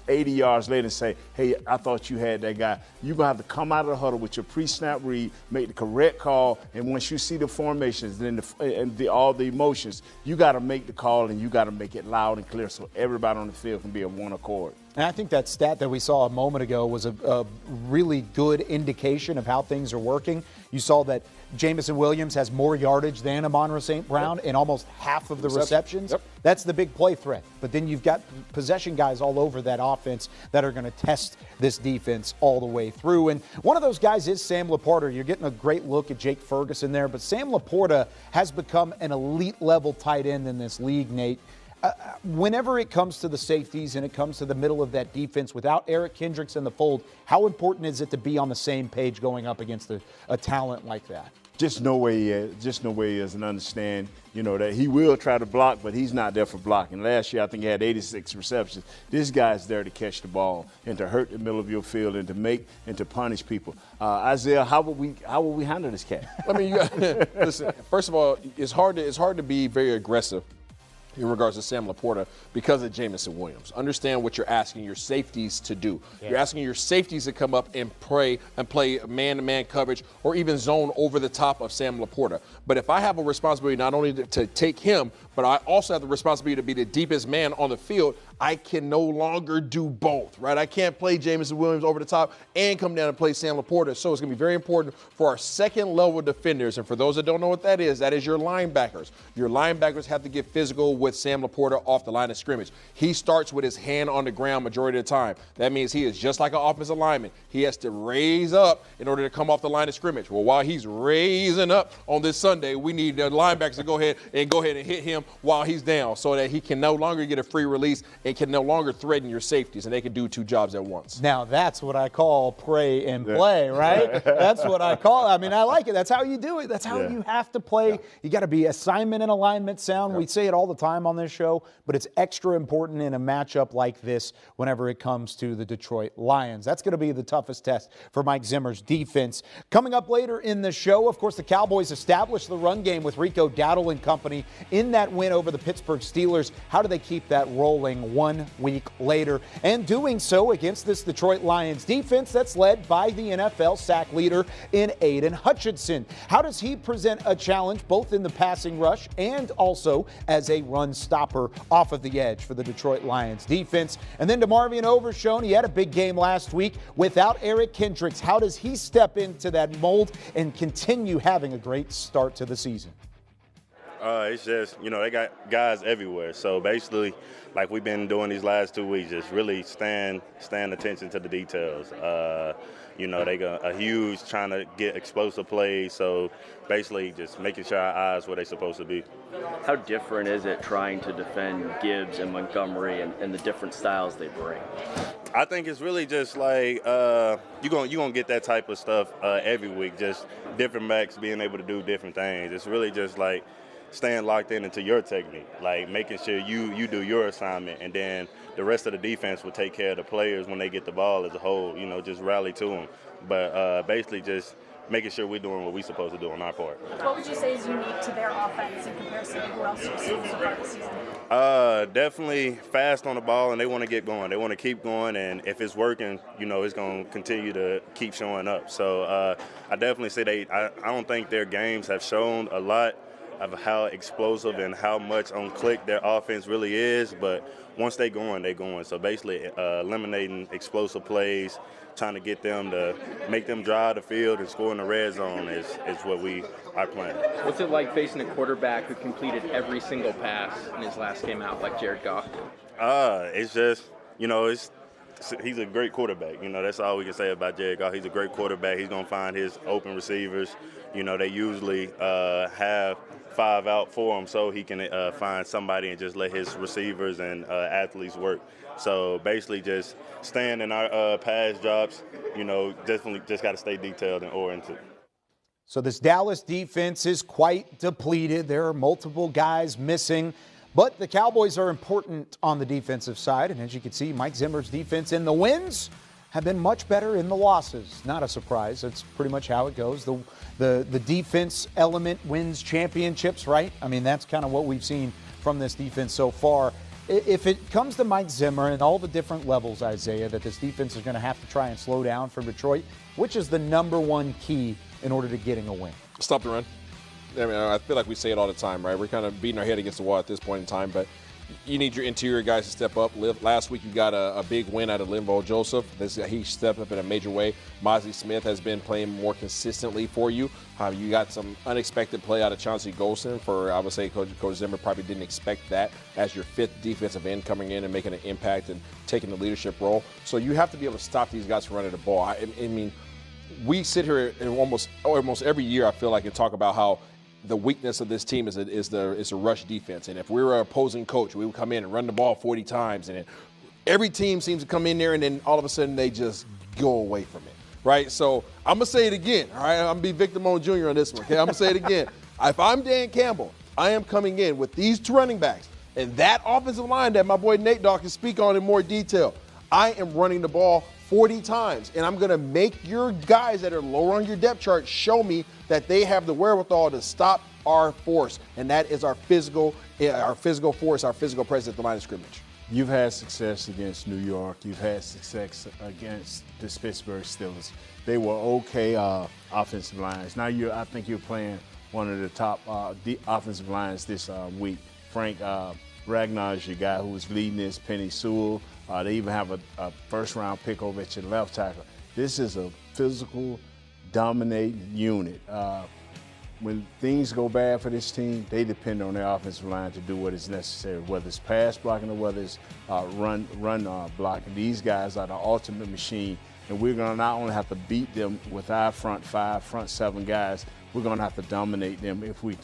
S3: 80 yards later and say, hey, I thought you had that guy. You're going to have to come out of the huddle with your pre-snap read, make the correct call, and once you see the formations and all the emotions, you got to make the call and you got to make it loud and clear so everybody on the field can be of one accord.
S1: And I think that stat that we saw a moment ago was a really good indication of how things are working. You saw that Jamison Williams has more yardage than Amon-Ra St. Brown in almost half of the receptions.
S2: Yep.
S1: That's the big play threat. But then you've got possession guys all over that offense that are going to test this defense all the way through. And one of those guys is Sam Laporta. You're getting a great look at Jake Ferguson there. But Sam Laporta has become an elite-level tight end in this league, Nate. Whenever it comes to the safeties and it comes to the middle of that defense, without Eric Kendricks in the fold, how important is it to be on the same page going up against a talent like that?
S3: Just know where he is and understand, that he will try to block, but he's not there for blocking. Last year, I think he had 86 receptions. This guy's there to catch the ball and to hurt the middle of your field and to make and to punish people. Isaiah, how will we handle this cat?
S2: I mean, listen. First of all, it's hard to be very aggressive in regards to Sam Laporta because of Jamison Williams. Understand what you're asking your safeties to do. Yeah. You're asking your safeties to come up and play man-to-man coverage or even zone over the top of Sam Laporta. But if I have a responsibility not only to take him, but I also have the responsibility to be the deepest man on the field, I can no longer do both, right? I can't play Jamison Williams over the top and come down and play Sam Laporta. So it's going to be very important for our second-level defenders. And for those that don't know what that is your linebackers. Your linebackers have to get physical with Sam Laporta off the line of scrimmage. He starts with his hand on the ground majority of the time. That means he is just like an offensive lineman. He has to raise up in order to come off the line of scrimmage. Well, while he's raising up on this Sunday, we need the linebackers to go ahead and hit him while he's down so that he can no longer get a free release and can no longer threaten your safeties, and they can do two jobs at once.
S1: Now, that's what I call pray and play, right? That's what I call it. I mean, I like it. That's how you do it. That's how you have to play. Yeah. You got to be assignment and alignment sound. We say it all the time on this show, but it's extra important in a matchup like this whenever it comes to the Detroit Lions. That's going to be the toughest test for Mike Zimmer's defense. Coming up later in the show, of course, the Cowboys established the run game with Rico Dowdle and company in that win over the Pittsburgh Steelers. How do they keep that rolling 1 week later? And doing so against this Detroit Lions defense that's led by the NFL sack leader in Aiden Hutchinson. How does he present a challenge both in the passing rush and also as a run stopper off of the edge for the Detroit Lions defense? And then DeMarvion Overshown, he had a big game last week without Eric Kendricks. How does he step into that mold and continue having a great start to the season?
S17: It's just, they got guys everywhere. So basically, like we've been doing these last 2 weeks, just really stand attention to the details. They got a huge trying to get explosive plays. So basically just making sure our eyes where they're supposed to be.
S5: How different is it trying to defend Gibbs and Montgomery and the different styles they bring?
S17: I think it's really just like you're gonna get that type of stuff every week, just different backs being able to do different things. It's really just like staying locked into your technique, like making sure you do your assignment, and then the rest of the defense will take care of the players when they get the ball as a whole, just rally to them. But basically just making sure we're doing what we're supposed to do on our part.
S18: What would you say is unique to their offense in comparison to who else you've seen so far this season?
S17: Definitely fast on the ball, and they want to get going. They want to keep going, and if it's working, it's going to continue to keep showing up. So I definitely say I don't think their games have shown a lot of how explosive and how much on click their offense really is, but once they're going. So basically eliminating explosive plays, trying to get them to make them drive the field and score in the red zone is what we are playing.
S19: What's it like facing a quarterback who completed every single pass in his last game out like Jared Goff?
S17: It's just, he's a great quarterback. That's all we can say about Jared Goff. He's a great quarterback. He's going to find his open receivers. They usually have 5 out for him so he can find somebody and just let his receivers and athletes work. So basically just staying in our pass drops, definitely just got to stay detailed and oriented.
S1: So this Dallas defense is quite depleted. There are multiple guys missing. But the Cowboys are important on the defensive side. And as you can see, Mike Zimmer's defense in the wins have been much better in the losses. Not a surprise. That's pretty much how it goes. The defense element wins championships, right? I mean, that's kind of what we've seen from this defense so far. If it comes to Mike Zimmer and all the different levels, Isaiah, that this defense is going to have to try and slow down for Detroit, which is the number one key in order to getting a win?
S2: Stop the run. I mean, I feel like we say it all the time, right? We're kind of beating our head against the wall at this point in time, but you need your interior guys to step up. Last week you got a big win out of Linval Joseph. He stepped up in a major way. Mozzie Smith has been playing more consistently for you. You got some unexpected play out of Chauncey Golston I would say Coach Zimmer probably didn't expect that as your 5th defensive end coming in and making an impact and taking the leadership role. So you have to be able to stop these guys from running the ball. I mean, we sit here and almost every year I feel like and talk about how the weakness of this team is a rush defense. And if we were an opposing coach, we would come in and run the ball 40 times. And every team seems to come in there and then all of a sudden they just go away from it, right? So I'm going to say it again, all right? I'm going to be Victor Moan Jr. on this one, okay? I'm going to say it again. If I'm Dan Campbell, I am coming in with these 2 running backs and that offensive line that my boy Nate Dogg can speak on in more detail. I am running the ball 40 times, and I'm going to make your guys that are lower on your depth chart show me that they have the wherewithal to stop our force, and that is our physical force, our physical presence at the line of scrimmage.
S3: You've had success against New York. You've had success against the Pittsburgh Steelers. They were okay offensive lines. Now I think you're playing one of the top offensive lines this week. Frank Ragnar is your guy who was leading this. Penny Sewell. They even have a first-round pick over at your left tackle. This is a physical, dominating unit. When things go bad for this team, they depend on their offensive line to do what is necessary, whether it's pass blocking or whether it's run blocking. These guys are the ultimate machine, and we're going to not only have to beat them with our front 5, front 7 guys, we're going to have to dominate them if we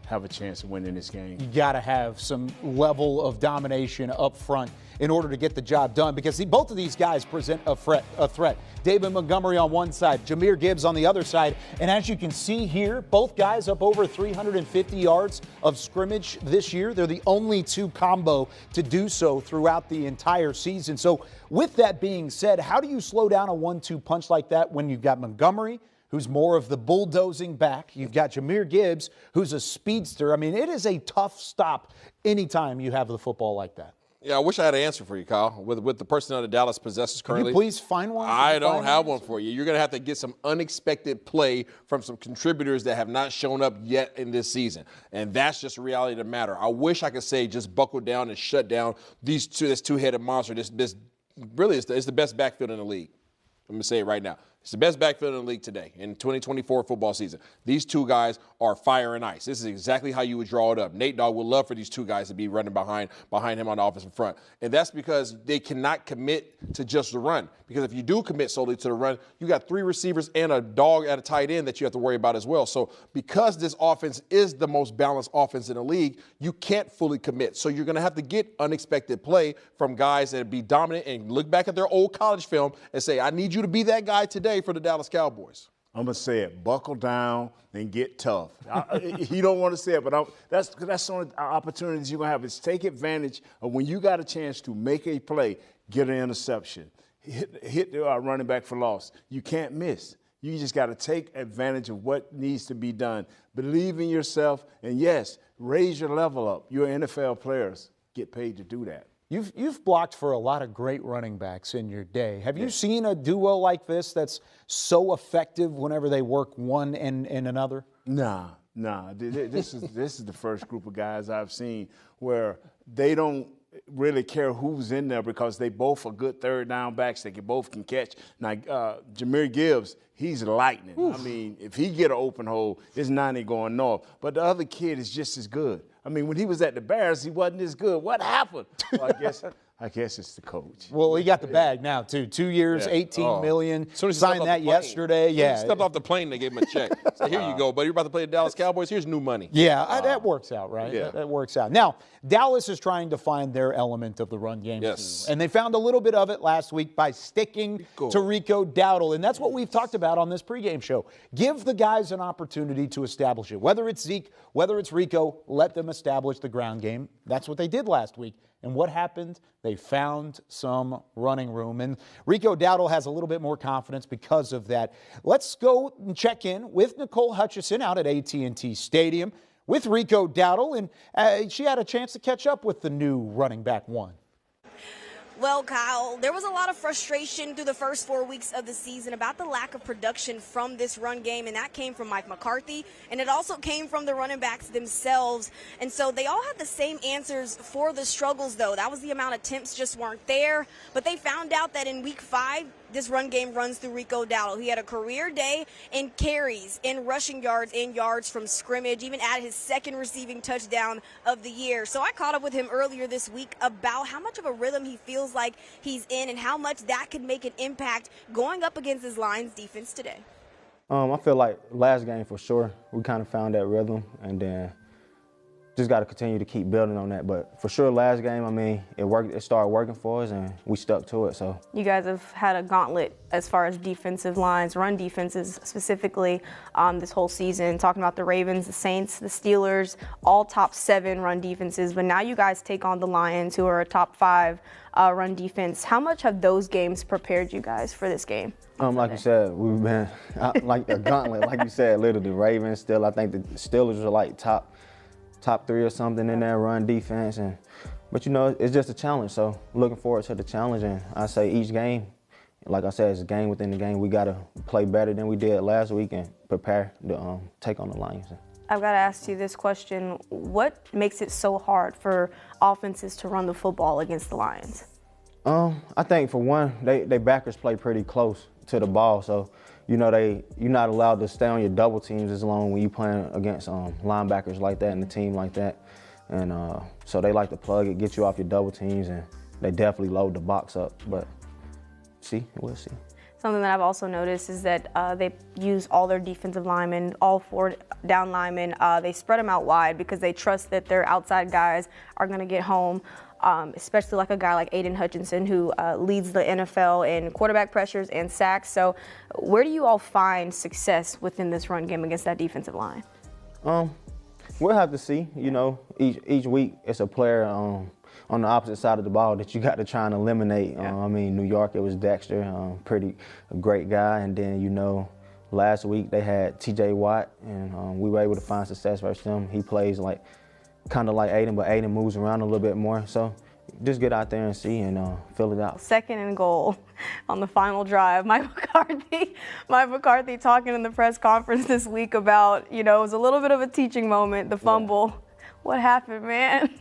S3: have a chance of winning this game.
S1: You got to have some level of domination up front in order to get the job done, because both of these guys present a threat. David Montgomery on one side, Jahmyr Gibbs on the other side. And as you can see here, both guys up over 350 yards of scrimmage this year. They're the only two combo to do so throughout the entire season. So with that being said, how do you slow down a 1-2 punch like that when you've got Montgomery, who's more of the bulldozing back? You've got Jahmyr Gibbs, who's a speedster. I mean, it is a tough stop anytime you have the football like that.
S2: Yeah, I wish I had an answer for you, Kyle. With the personnel that Dallas possesses currently.
S1: Can you please find one?
S2: I don't have one for you. You're going to have to get some unexpected play from some contributors that have not shown up yet in this season. And that's just the reality of the matter. I wish I could say just buckle down and shut down this two-headed monster. This really is the best backfield in the league. I'm going to say it right now. It's the best backfield in the league today in 2024 football season. These two guys are fire and ice. This is exactly how you would draw it up. Nate Dogg would love for these two guys to be running behind him on the offensive front. And that's because they cannot commit to just the run. Because if you do commit solely to the run, you got 3 receivers and a dog at a tight end that you have to worry about as well. So because this offense is the most balanced offense in the league, you can't fully commit. So you're going to have to get unexpected play from guys that be dominant and look back at their old college film and say, I need you to be that guy today for the Dallas Cowboys.
S3: I'm going to say it. Buckle down and get tough. You don't want to say it, but that's the only opportunities you're going to have is take advantage of when you got a chance to make a play, get an interception, hit the running back for loss. You can't miss. You just got to take advantage of what needs to be done. Believe in yourself, and yes, raise your level up. You're NFL players. Get paid to do that.
S1: You've blocked for a lot of great running backs in your day. Have you seen a duo like this that's so effective whenever they work one and another?
S3: Nah. This is the first group of guys I've seen where they don't really care who's in there because they both are good third down backs. They both can catch. Now, Jahmyr Gibbs, he's lightning. Oof. I mean, if he get an open hole, it's 90 going north. But the other kid is just as good. I mean, when he was at the Bears, he wasn't as good. What happened? Well, I guess it's the coach.
S1: Well, he got the bag now, too. 2 years, $18 million. Signed that yesterday.
S2: Yeah. He stepped off the plane, they gave him a check. So here you go, buddy. You're about to play the Dallas Cowboys. Here's new money.
S1: Yeah, that works out, right?
S2: Yeah.
S1: That works out. Now, Dallas is trying to find their element of the run game,
S2: yes,
S1: too. And they found a little bit of it last week by sticking to Rico Dowdle. And that's what we've talked about on this pregame show. Give the guys an opportunity to establish it. Whether it's Zeke, whether it's Rico, let them establish the ground game. That's what they did last week. And what happened? They found some running room. And Rico Dowdle has a little bit more confidence because of that. Let's go and check in with Nicole Hutchison out at AT&T Stadium with Rico Dowdle. And she had a chance to catch up with the new running back one.
S20: Well, Kyle, there was a lot of frustration through the first 4 weeks of the season about the lack of production from this run game, and that came from Mike McCarthy, and it also came from the running backs themselves. And so they all had the same answers for the struggles, though. That was the amount of attempts just weren't there. But they found out that in week 5, this run game runs through Rico Dowdle. He had a career day in carries, in rushing yards, in yards from scrimmage, even added his second receiving touchdown of the year. So I caught up with him earlier this week about how much of a rhythm he feels like he's in and how much that could make an impact going up against his Lions defense today.
S21: I feel like last game for sure, we kind of found that rhythm, and then just got to continue to keep building on that. But for sure, last game, I mean, it worked. It started working for us, and we stuck to it. So
S22: you guys have had a gauntlet as far as defensive lines, run defenses specifically, this whole season. Talking about the Ravens, the Saints, the Steelers, all top 7 run defenses. But now you guys take on the Lions, who are a top 5 run defense. How much have those games prepared you guys for this game?
S21: Like you said, we've been like a gauntlet. Like you said, literally the Ravens. Still, I think the Steelers are like top 3 or something in that run defense, but you know, it's just a challenge. So looking forward to the challenge, and I say each game, like I said, it's a game within the game. We got to play better than we did last week and prepare to take on the Lions.
S22: I've got to ask you this question: what makes it so hard for offenses to run the football against the Lions?
S21: I think for one, they backers play pretty close to the ball, so you know you're not allowed to stay on your double teams as long when you playing against linebackers like that and a team like that, and so they like to plug it, get you off your double teams, and they definitely load the box up. But we'll see.
S22: Something that I've also noticed is that they use all their defensive linemen, all 4 down linemen. They spread them out wide because they trust that their outside guys are going to get home. Especially like a guy like Aiden Hutchinson, who leads the NFL in quarterback pressures and sacks. So where do you all find success within this run game against that defensive line?
S21: We'll have to see. You know, each week it's a player on the opposite side of the ball that you got to try and eliminate.
S22: Yeah.
S21: I mean, New York, it was Dexter, a great guy. And then, you know, last week they had TJ Watt, and we were able to find success versus him. He plays kind of like Aiden, but Aiden moves around a little bit more. So just get out there and see and fill it out.
S22: 2nd and goal on the final drive. Mike McCarthy talking in the press conference this week about, you know, it was a little bit of a teaching moment, the fumble. Yeah. What happened, man?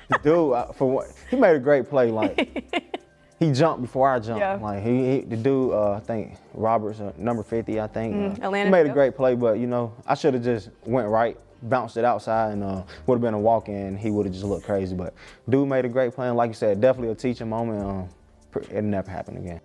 S21: The dude, he made a great play. Like, he jumped before I jumped.
S22: Yeah.
S21: Like, the dude, I think Roberts, number 50, I think. He
S22: Atlanta
S21: made a great play, but, you know, I should have just went right, bounced it outside, and would have been a walk-in. He would have just looked crazy. But dude made a great play, and like you said, definitely a teaching moment. It'll never happen again.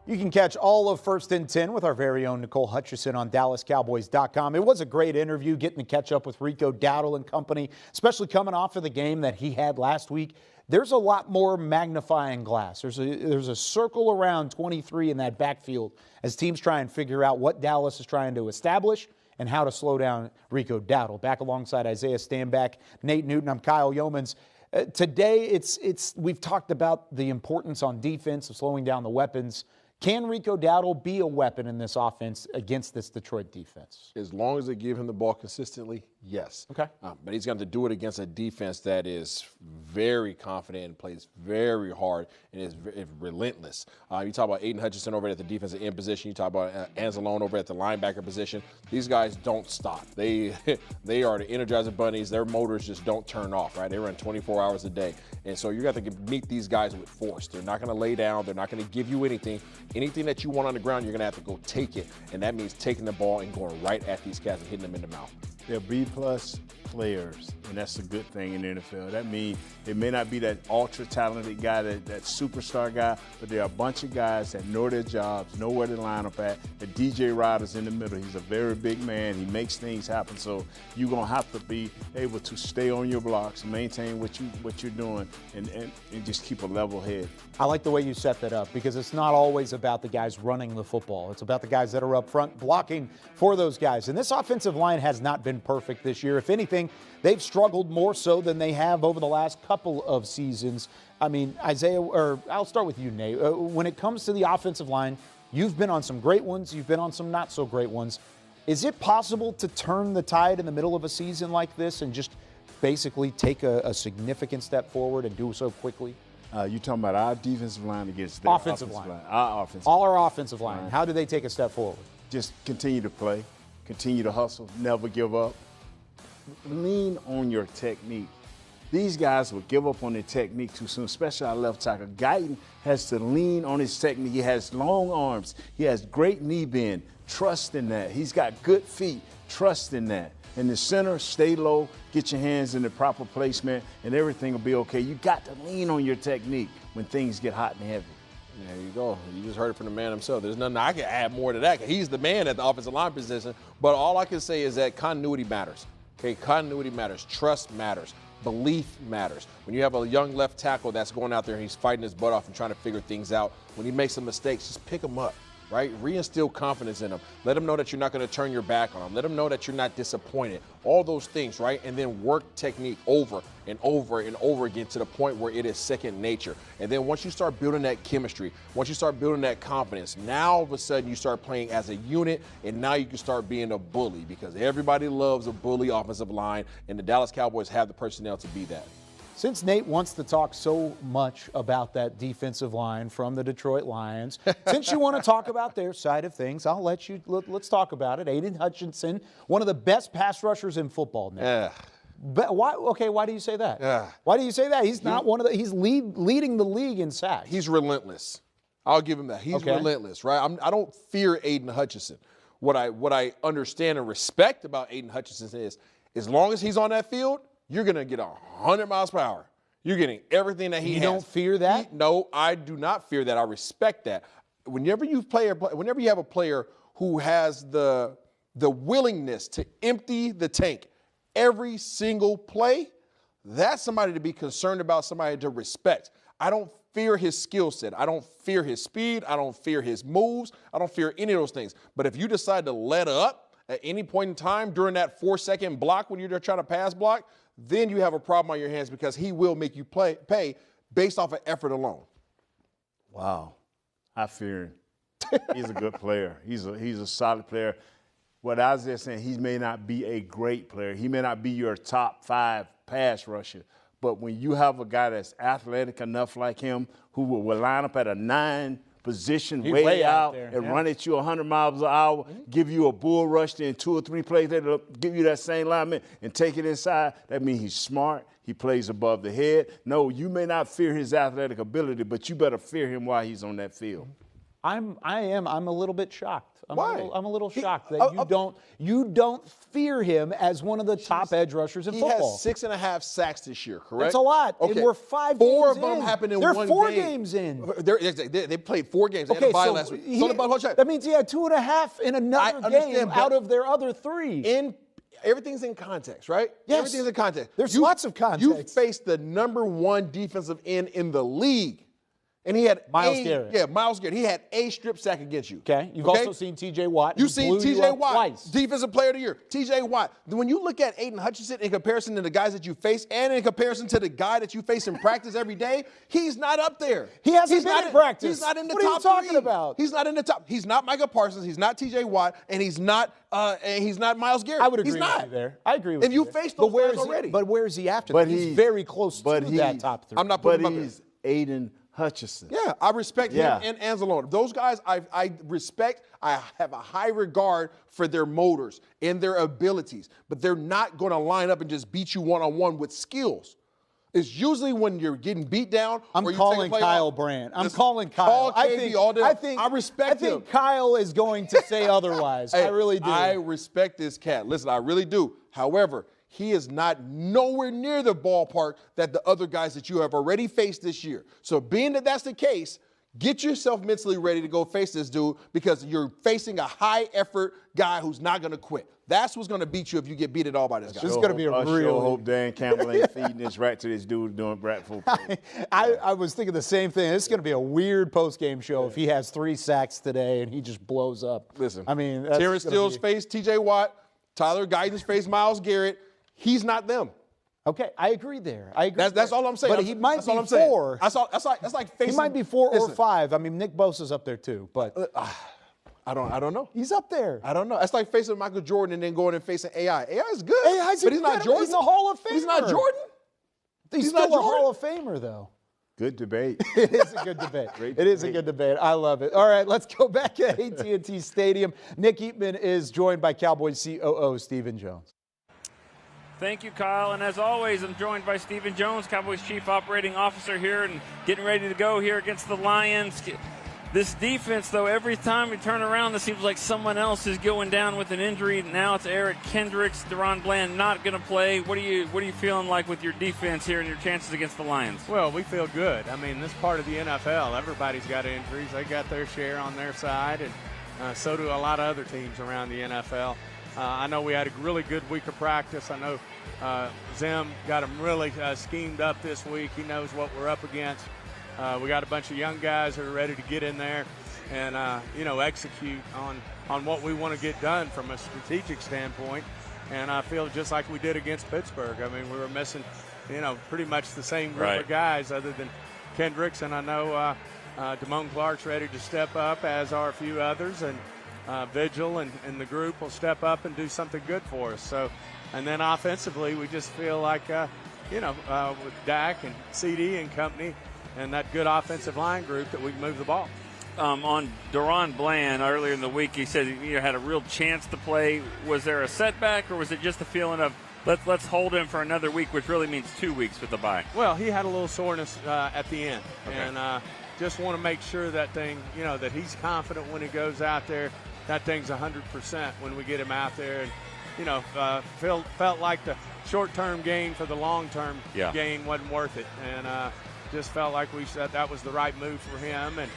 S1: You can catch all of First and 10 with our very own Nicole Hutchison on DallasCowboys.com. It was a great interview, getting to catch up with Rico Dowdle and company, especially coming off of the game that he had last week. There's a lot more magnifying glass. There's a circle around 23 in that backfield as teams try and figure out what Dallas is trying to establish and how to slow down Rico Dowdle. Back alongside Isaiah Stanback, Nate Newton, I'm Kyle Yeomans. Today, we've talked about the importance on defense of slowing down the weapons. Can Rico Dowdle be a weapon in this offense against this Detroit defense?
S2: As long as they give him the ball consistently, yes.
S1: Okay.
S2: But he's going to do it against a defense that is very confident and plays very hard and is relentless. You talk about Aiden Hutchinson over at the defensive end position. You talk about Anzalone over at the linebacker position. These guys don't stop. They are the Energizer Bunnies. Their motors just don't turn off, right? They run 24 hours a day. And so you got to meet these guys with force. They're not going to lay down. They're not going to give you anything. Anything that you want on the ground, you're going to have to go take it. And that means taking the ball and going right at these cats and hitting them in the mouth.
S3: They're B-plus players, and that's a good thing in the NFL. That means it may not be that ultra-talented guy, that superstar guy, but there are a bunch of guys that know their jobs, know where to line up at. The DJ Ryder's in the middle. He's a very big man. He makes things happen. So you're going to have to be able to stay on your blocks, maintain what you're doing, and just keep a level head.
S1: I like the way you set that up because it's not always about the guys running the football. It's about the guys that are up front blocking for those guys. And this offensive line has not been perfect this year. If anything, they've struggled more so than they have over the last couple of seasons. I mean, Isaiah, or I'll start with you, Nate. When it comes to the offensive line, you've been on some great ones. You've been on some not so great ones. Is it possible to turn the tide in the middle of a season like this and just basically take a significant step forward and do so quickly?
S3: You're talking about our defensive line against their offensive line. Our offensive
S1: All our offensive line. How do they take a step forward?
S3: Just continue to play, continue to hustle, never give up. Lean on your technique. These guys will give up on their technique too soon, especially our left tackle. Guyton has to lean on his technique. He has long arms. He has great knee bend. Trust in that. He's got good feet. Trust in that. In the center, stay low, get your hands in the proper placement, and everything will be okay. You got to lean on your technique when things get hot and heavy.
S2: There you go. You just heard it from the man himself. There's nothing I can add more to that. He's the man at the offensive line position. But all I can say is that continuity matters. Okay, continuity matters. Trust matters. Belief matters. When you have a young left tackle that's going out there and he's fighting his butt off and trying to figure things out, when he makes some mistakes, just pick him up, right? Reinstill confidence in him. Let him know that you're not going to turn your back on him. Let him know that you're not disappointed. All those things, right? And then work technique over and over and over again to the point where it is second nature. And then once you start building that chemistry, once you start building that confidence, now all of a sudden you start playing as a unit, and now you can start being a bully because everybody loves a bully offensive line, and the Dallas Cowboys have the personnel to be that.
S1: Since Nate wants to talk so much about that defensive line from the Detroit Lions, since you want to talk about their side of things, I'll let you. Let's talk about it. Aiden Hutchinson, one of the best pass rushers in football now.
S2: Yeah.
S1: But why? Okay, why do you say that?
S2: Yeah.
S1: Why do you say that? He's not one of the. He's leading the league in sacks.
S2: He's relentless. I'll give him that. He's relentless, right? I don't fear Aiden Hutchinson. What I understand and respect about Aiden Hutchinson is, as long as he's on that field, you're going to get 100 miles per hour. You're getting everything that he has.
S1: You don't fear that?
S2: No, I do not fear that. I respect that. Whenever you have a player who has the willingness to empty the tank every single play, that's somebody to be concerned about, somebody to respect. I don't fear his skill set. I don't fear his speed. I don't fear his moves. I don't fear any of those things. But if you decide to let up at any point in time during that 4-second block when you're trying to pass block, then you have a problem on your hands because he will make you pay based off of effort alone.
S3: Wow. I fear him. He's a good player. He's a solid player. What I was just saying, he may not be a great player. He may not be your top 5 pass rusher. But when you have a guy that's athletic enough like him who will line up at a 9 position way out there, and run at you 100 miles an hour, give you a bull rush in 2 or 3 plays, that'll give you that same lineman and take it inside, that means he's smart. He plays above the head. No, you may not fear his athletic ability, but you better fear him while he's on that field.
S1: I'm a little bit shocked.
S2: Why?
S1: I'm a little shocked that you don't fear him as one of the top edge rushers in football.
S2: He has 6.5 sacks this year, correct?
S1: That's a lot.
S2: Okay.
S1: And we're 5
S2: 4
S1: games
S2: of them
S1: in.
S2: happened in
S1: They're
S2: one
S1: 4
S2: game.
S1: games in.
S2: They played 4 games. They
S1: Okay,
S2: had a bye
S1: so
S2: last week.
S1: that means he had 2.5 in another game out of their other 3.
S2: Everything's in context, right?
S1: Yes.
S2: Everything's in context.
S1: There's lots of context.
S2: You faced the number 1 defensive end in the league. And he had
S1: Miles Garrett.
S2: Yeah, Miles Garrett. He had a strip sack against you.
S1: Okay. You've also seen T.J. Watt.
S2: You've seen T.J. Watt,
S1: twice.
S2: Defensive Player of the Year. T.J. Watt. When you look at Aiden Hutchinson in comparison to the guys that you face and in comparison to the guy that you face in practice every day, he's not up there.
S1: He hasn't been in practice.
S2: He's not in the
S1: top
S2: top
S1: 3. What are you talking about?
S2: He's not in the top. He's not Micah Parsons. He's not T.J. Watt. And he's not Miles Garrett.
S1: I would agree
S2: he's not.
S1: with you there. I agree with you.
S2: And you faced those guys already.
S1: But where is he after that? He's very close to that top 3.
S2: I'm not putting him up
S3: he's Aiden Hutchinson.
S2: Yeah, I respect him and Anzalone. Those guys I respect. I have a high regard for their motors and their abilities, but they're not going to line up and just beat you one-on-one with skills. It's usually when you're getting beat down.
S1: I'm calling Kyle Brandt. I'm calling Kyle. I respect him. I think Kyle is going to say otherwise.
S2: Hey,
S1: I really do.
S2: I respect this cat. Listen, I really do. However, he is not nowhere near the ballpark that the other guys that you have already faced this year. So being that that's the case, get yourself mentally ready to go face this dude because you're facing a high-effort guy who's not going to quit. That's what's going to beat you if you get beat at all by this guy.
S1: This is going to be a real.
S3: I hope Dan Campbell ain't feeding this rat to this dude doing brat football.
S1: I was thinking the same thing. This is going to be a weird post-game show if he has 3 sacks today and he just blows up.
S2: Listen,
S1: I mean,
S2: Terrence Steele's face T.J. Watt, Tyler Guyton's face Miles Garrett. He's not them.
S1: Okay, I agree there. I agree.
S2: That's all I'm saying.
S1: But he might be 4.
S2: That's like facing.
S1: He might be 4 or 5. I mean, Nick Bosa's up there too, but
S2: I don't know.
S1: He's up there.
S2: I don't know. That's like facing Michael Jordan and then going and facing AI. AI is good.
S1: AI's
S2: but he's not Jordan.
S1: He's a Hall of Famer.
S2: He's not Jordan.
S1: He's still a Hall of Famer though.
S3: Good debate.
S1: It is a good debate. It is a good debate. I love it. All right, let's go back to AT&T Stadium. Nick Eatman is joined by Cowboys COO Stephen Jones.
S6: Thank you, Kyle. And as always, I'm joined by Stephen Jones, Cowboys Chief Operating Officer here, and getting ready to go here against the Lions. This defense, though, every time we turn around, it seems like someone else is going down with an injury. Now it's Eric Kendricks, Deron Bland not going to play. What are you feeling like with your defense here and your chances against the Lions?
S7: Well, we feel good. I mean, this part of the NFL, everybody's got injuries. They got their share on their side, and so do a lot of other teams around the NFL. I know we had a really good week of practice. I know Zim got him really schemed up this week. He knows what we're up against. We got a bunch of young guys who are ready to get in there and, execute on what we want to get done from a strategic standpoint. And I feel just like we did against Pittsburgh. I mean, we were missing, pretty much the same group of guys other than Kendricks. And I know Damone Clark's ready to step up, as are a few others. And Vigil and the group will step up and do something good for us. So, and then offensively, we just feel like, with Dak and CD and company and that good offensive line group that we can move the ball.
S6: On Deron Bland earlier in the week, he said he had a real chance to play. Was there a setback, or was it just a feeling of let's hold him for another week, which really means 2 weeks with the bye?
S7: Well, he had a little soreness at the end,
S6: okay.
S7: And just want to make sure that that he's confident when he goes out there. That thing's 100% when we get him out there, and felt like the short-term gain for the long-term gain wasn't worth it, and just felt like we said that was the right move for him. And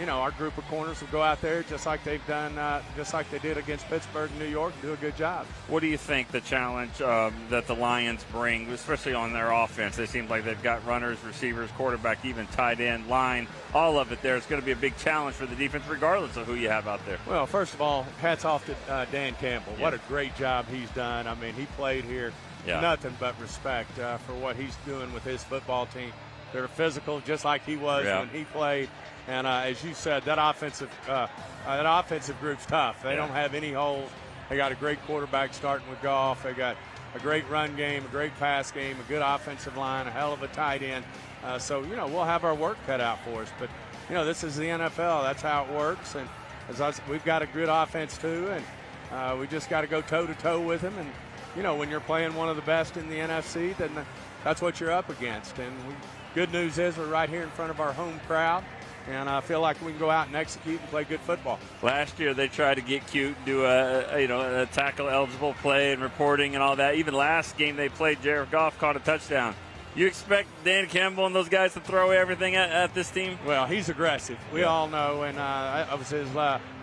S7: our group of corners will go out there just like they've done, just like they did against Pittsburgh and New York, and do a good job.
S6: What do you think the challenge that the Lions bring, especially on their offense? They seem like they've got runners, receivers, quarterback, even tight end, line, all of it there. It's going to be a big challenge for the defense regardless of who you have out there.
S7: Well, first of all, hats off to Dan Campbell. What a great job he's done. I mean, he played here nothing but respect for what he's doing with his football team. They're physical just like he was when he played. And as you said, that offensive group's tough. They don't have any holes. They got a great quarterback starting with Goff. They got a great run game, a great pass game, a good offensive line, a hell of a tight end. So we'll have our work cut out for us. But, this is the NFL. That's how it works. And we've got a good offense too. And we just got to go toe-to-toe with them. And, when you're playing one of the best in the NFC, then that's what you're up against. And good news is we're right here in front of our home crowd. And I feel like we can go out and execute and play good football.
S6: Last year they tried to get cute and do a tackle-eligible play and reporting and all that. Even last game they played, Jared Goff caught a touchdown. You expect Dan Campbell and those guys to throw everything at this team?
S7: Well, he's aggressive. We all know, and that was his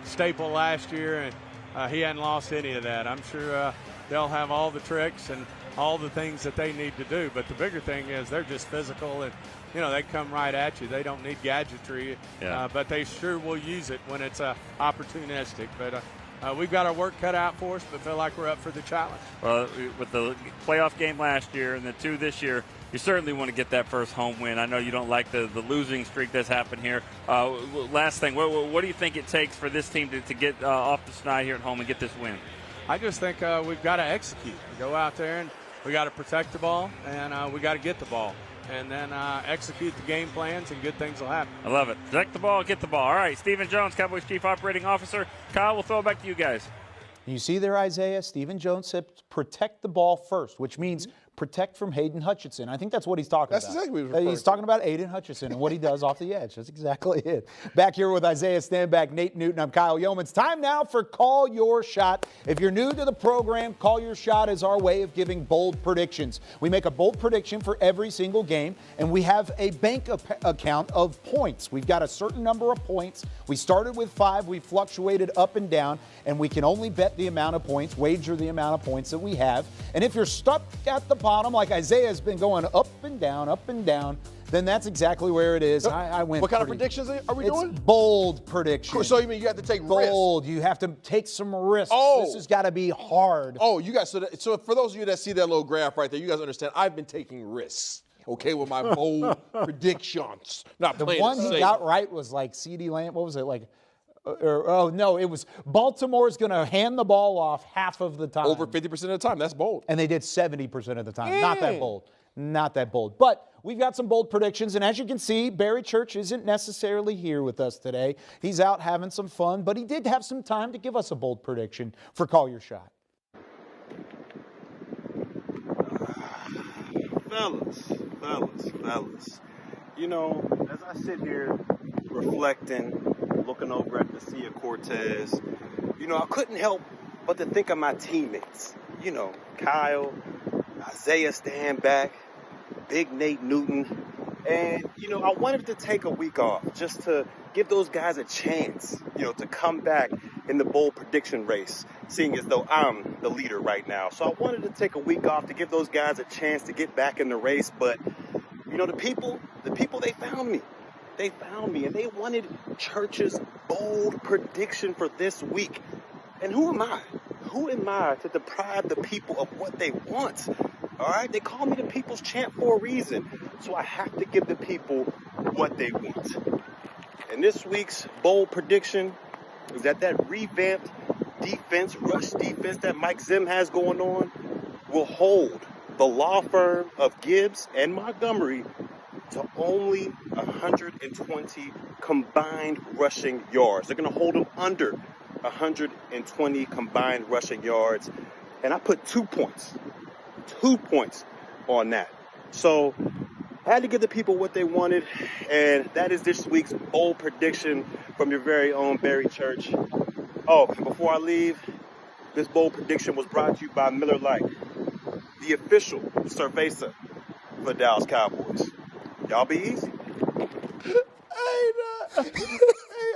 S7: staple last year, and he hadn't lost any of that. I'm sure they'll have all the tricks and all the things that they need to do. But the bigger thing is they're just physical, and they come right at you. They don't need gadgetry, but they sure will use it when it's opportunistic. But we've got our work cut out for us, but feel like we're up for the challenge.
S6: Well, with the playoff game last year and the 2 this year, you certainly want to get that first home win. I know you don't like the losing streak that's happened here. Last thing, what do you think it takes for this team to get off the schneid here at home and get this win?
S7: I just think we've got to execute. Go out there and we got to protect the ball, and we got to get the ball. And then execute the game plans, and good things will happen.
S6: I love it. Protect the ball, get the ball. All right, Stephen Jones, Cowboys Chief Operating Officer. Kyle, we'll throw it back to you guys.
S1: You see there, Isaiah, Stephen Jones said protect the ball first, which means protect from Hayden Hutchinson. I think that's what he's talking about.
S2: That's exactly what
S1: he's talking about. Aiden Hutchinson and what he does off the edge. That's exactly it. Back here with Isaiah Stanback, Nate Newton. I'm Kyle Yeomans. Time now for Call Your Shot. If you're new to the program, Call Your Shot is our way of giving bold predictions. We make a bold prediction for every single game, and we have a bank account of points. We've got a certain number of points. We started with 5. We fluctuated up and down, and we can only bet the amount of points, wager the amount of points that we have. And if you're stuck at the bottom, like Isaiah's been going up and down, then that's exactly where it is. I went.
S2: What kind of predictions are we doing?
S1: It's bold predictions.
S2: So you mean you have to take
S1: bold.
S2: risks?
S1: You have to take some risks.
S2: Oh.
S1: This has got to be hard.
S2: Oh, you guys. So for those of you that see that little graph right there, you guys understand. I've been taking risks. Okay, with my bold predictions. Not
S1: the
S2: playing
S1: one
S2: it
S1: he
S2: safe.
S1: got right was like CeeDee Lamb. What was it like? It was Baltimore's going to hand the ball off half of the time.
S2: Over 50% of the time. That's bold.
S1: And they did 70% of the time. Not that bold. Not that bold. But we've got some bold predictions. And as you can see, Barry Church isn't necessarily here with us today. He's out having some fun. But he did have some time to give us a bold prediction for Call Your Shot.
S8: Fellas. As I sit here reflecting, looking over at the Sea of Cortez, I couldn't help but to think of my teammates. Kyle, Isaiah Stanback, Big Nate Newton. And, I wanted to take a week off just to give those guys a chance, to come back in the bold prediction race, seeing as though I'm the leader right now. So I wanted to take a week off to give those guys a chance to get back in the race. But, you know, the people, they found me. They found me, and they wanted Church's bold prediction for this week. And who am I? Who am I to deprive the people of what they want? All right? They call me the people's champ for a reason. So I have to give the people what they want. And this week's bold prediction is that revamped defense, rush defense that Mike Zim has going on will hold the law firm of Gibbs and Montgomery to only 120 combined rushing yards. They're going to hold them under 120 combined rushing yards. And I put 2 points on that. So I had to give the people what they wanted, and that is this week's bold prediction from your very own Barry Church. Oh, before I leave, this bold prediction was brought to you by Miller Lite, the official cerveza for the Dallas Cowboys. Y'all be easy.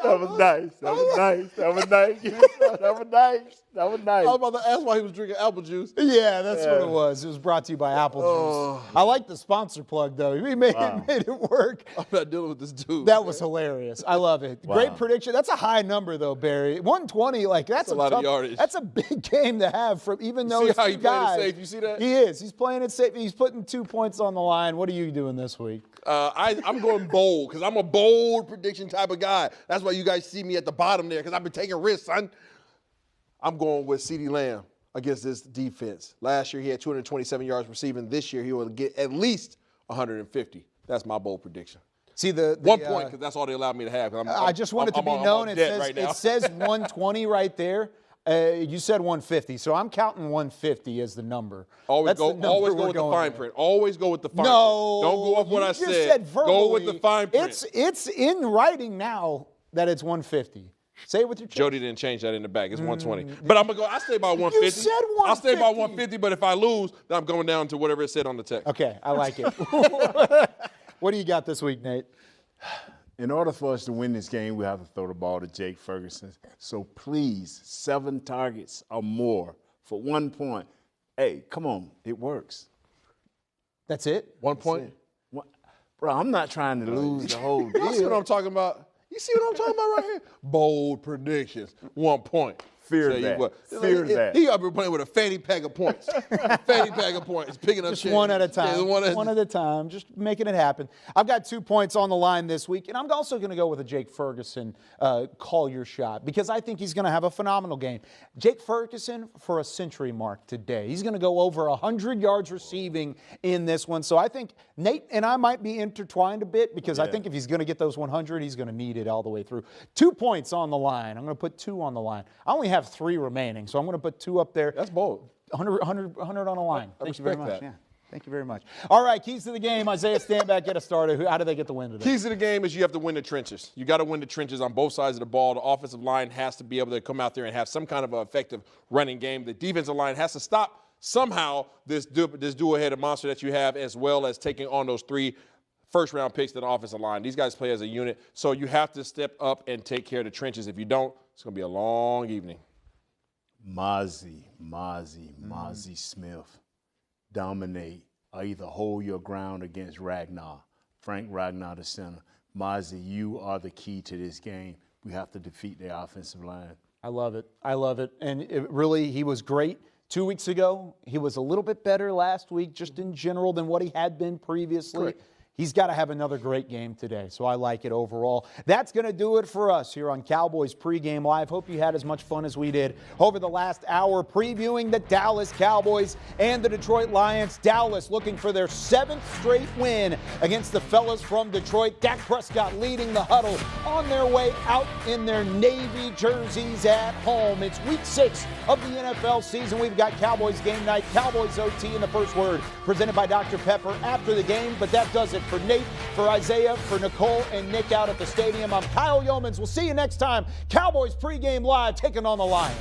S3: That was nice. That was nice. That was nice. That was nice. That was nice.
S2: I was about to ask why he was drinking apple juice.
S1: Yeah, that's what it was. It was brought to you by Apple Juice. I like the sponsor plug, though. He made it work.
S2: I'm not dealing with this dude.
S1: That was hilarious. I love it.
S3: Wow.
S1: Great prediction. That's a high number, though, Barry. 120, like that's
S2: a lot of yardage.
S1: That's a big game to have. From even though
S2: see how he playing it safe. You see that?
S1: He is. He's playing it safe. He's putting 2 points on the line. What are you doing this week?
S2: I'm going bold because I'm a bold prediction type of guy. That's why you guys see me at the bottom there because I've been taking risks, son. I'm going with CeeDee Lamb against this defense. Last year he had 227 yards receiving. This year he will get at least 150. That's my bold prediction.
S1: See the
S2: 1 point because that's all they allowed me to have.
S1: I just want it to be known. It says 120 right there. You said 150, so I'm counting 150 as the number.
S2: Always go with the fine print. Always go with the fine print.
S1: No,
S2: don't go with what I
S1: said. Verbally,
S2: go with the fine print.
S1: It's in writing now that it's 150. Say it with your chest.
S2: Jody didn't change that in the back. It's 120. But I'm going to go. I stay by 150.
S1: You said 150.
S2: I'll stay by 150, but if I lose, then I'm going down to whatever it said on the text.
S1: Okay, I like it. What do you got this week, Nate?
S3: In order for us to win this game, we have to throw the ball to Jake Ferguson. So please, 7 targets or more for 1 point. Hey, come on. It works.
S1: That's it?
S2: 1 point?
S3: Bro, I'm not trying to lose the whole deal.
S2: You see what I'm talking about? You see what I'm talking about right here? Bold predictions. 1 point.
S3: Fear that.
S2: He up here playing with a fanny pack of points. Fanny pack of points. Picking up
S1: just one at a time.
S2: Yeah,
S1: one at a time. Just making it happen. I've got 2 points on the line this week, and I'm also going to go with a Jake Ferguson call your shot because I think he's going to have a phenomenal game. Jake Ferguson for a century mark today. He's going to go over 100 yards receiving in this one. So I think Nate and I might be intertwined a bit because I think if he's going to get those 100, he's going to need it all the way through. 2 points on the line. I'm going to put 2 on the line. I only have 3 remaining, so I'm going to put 2 up there.
S2: That's bold.
S1: 100 on the line.
S2: Thank
S1: you very
S2: respect
S1: much.
S2: that.
S1: Yeah. Thank you very much. All right, keys to the game. Isaiah, stand back, get us started. How do they get the win today?
S2: Keys to the game is you have to win the trenches. You got to win the trenches on both sides of the ball. The offensive line has to be able to come out there and have some kind of an effective running game. The defensive line has to stop somehow this dual-headed monster that you have, as well as taking on those 3 first-round picks to the offensive line. These guys play as a unit, so you have to step up and take care of the trenches. If you don't, it's going to be a long evening.
S3: Mozzie Smith, dominate or either hold your ground against Ragnar. Frank Ragnar, the center. Mozzie, you are the key to this game. We have to defeat their offensive line.
S1: I love it. And he was great 2 weeks ago. He was a little bit better last week, just in general, than what he had been previously.
S2: Correct.
S1: He's got to have another great game today, so I like it overall. That's going to do it for us here on Cowboys Pregame Live. Hope you had as much fun as we did over the last hour previewing the Dallas Cowboys and the Detroit Lions. Dallas looking for their 7th straight win against the fellas from Detroit. Dak Prescott leading the huddle on their way out in their Navy jerseys at home. It's week 6 of the NFL season. We've got Cowboys Game Night, Cowboys OT in the first word, presented by Dr. Pepper after the game, but that does it for Nate, for Isaiah, for Nicole, and Nick out at the stadium. I'm Kyle Yeomans. We'll see you next time. Cowboys Pregame Live taking on the Lions.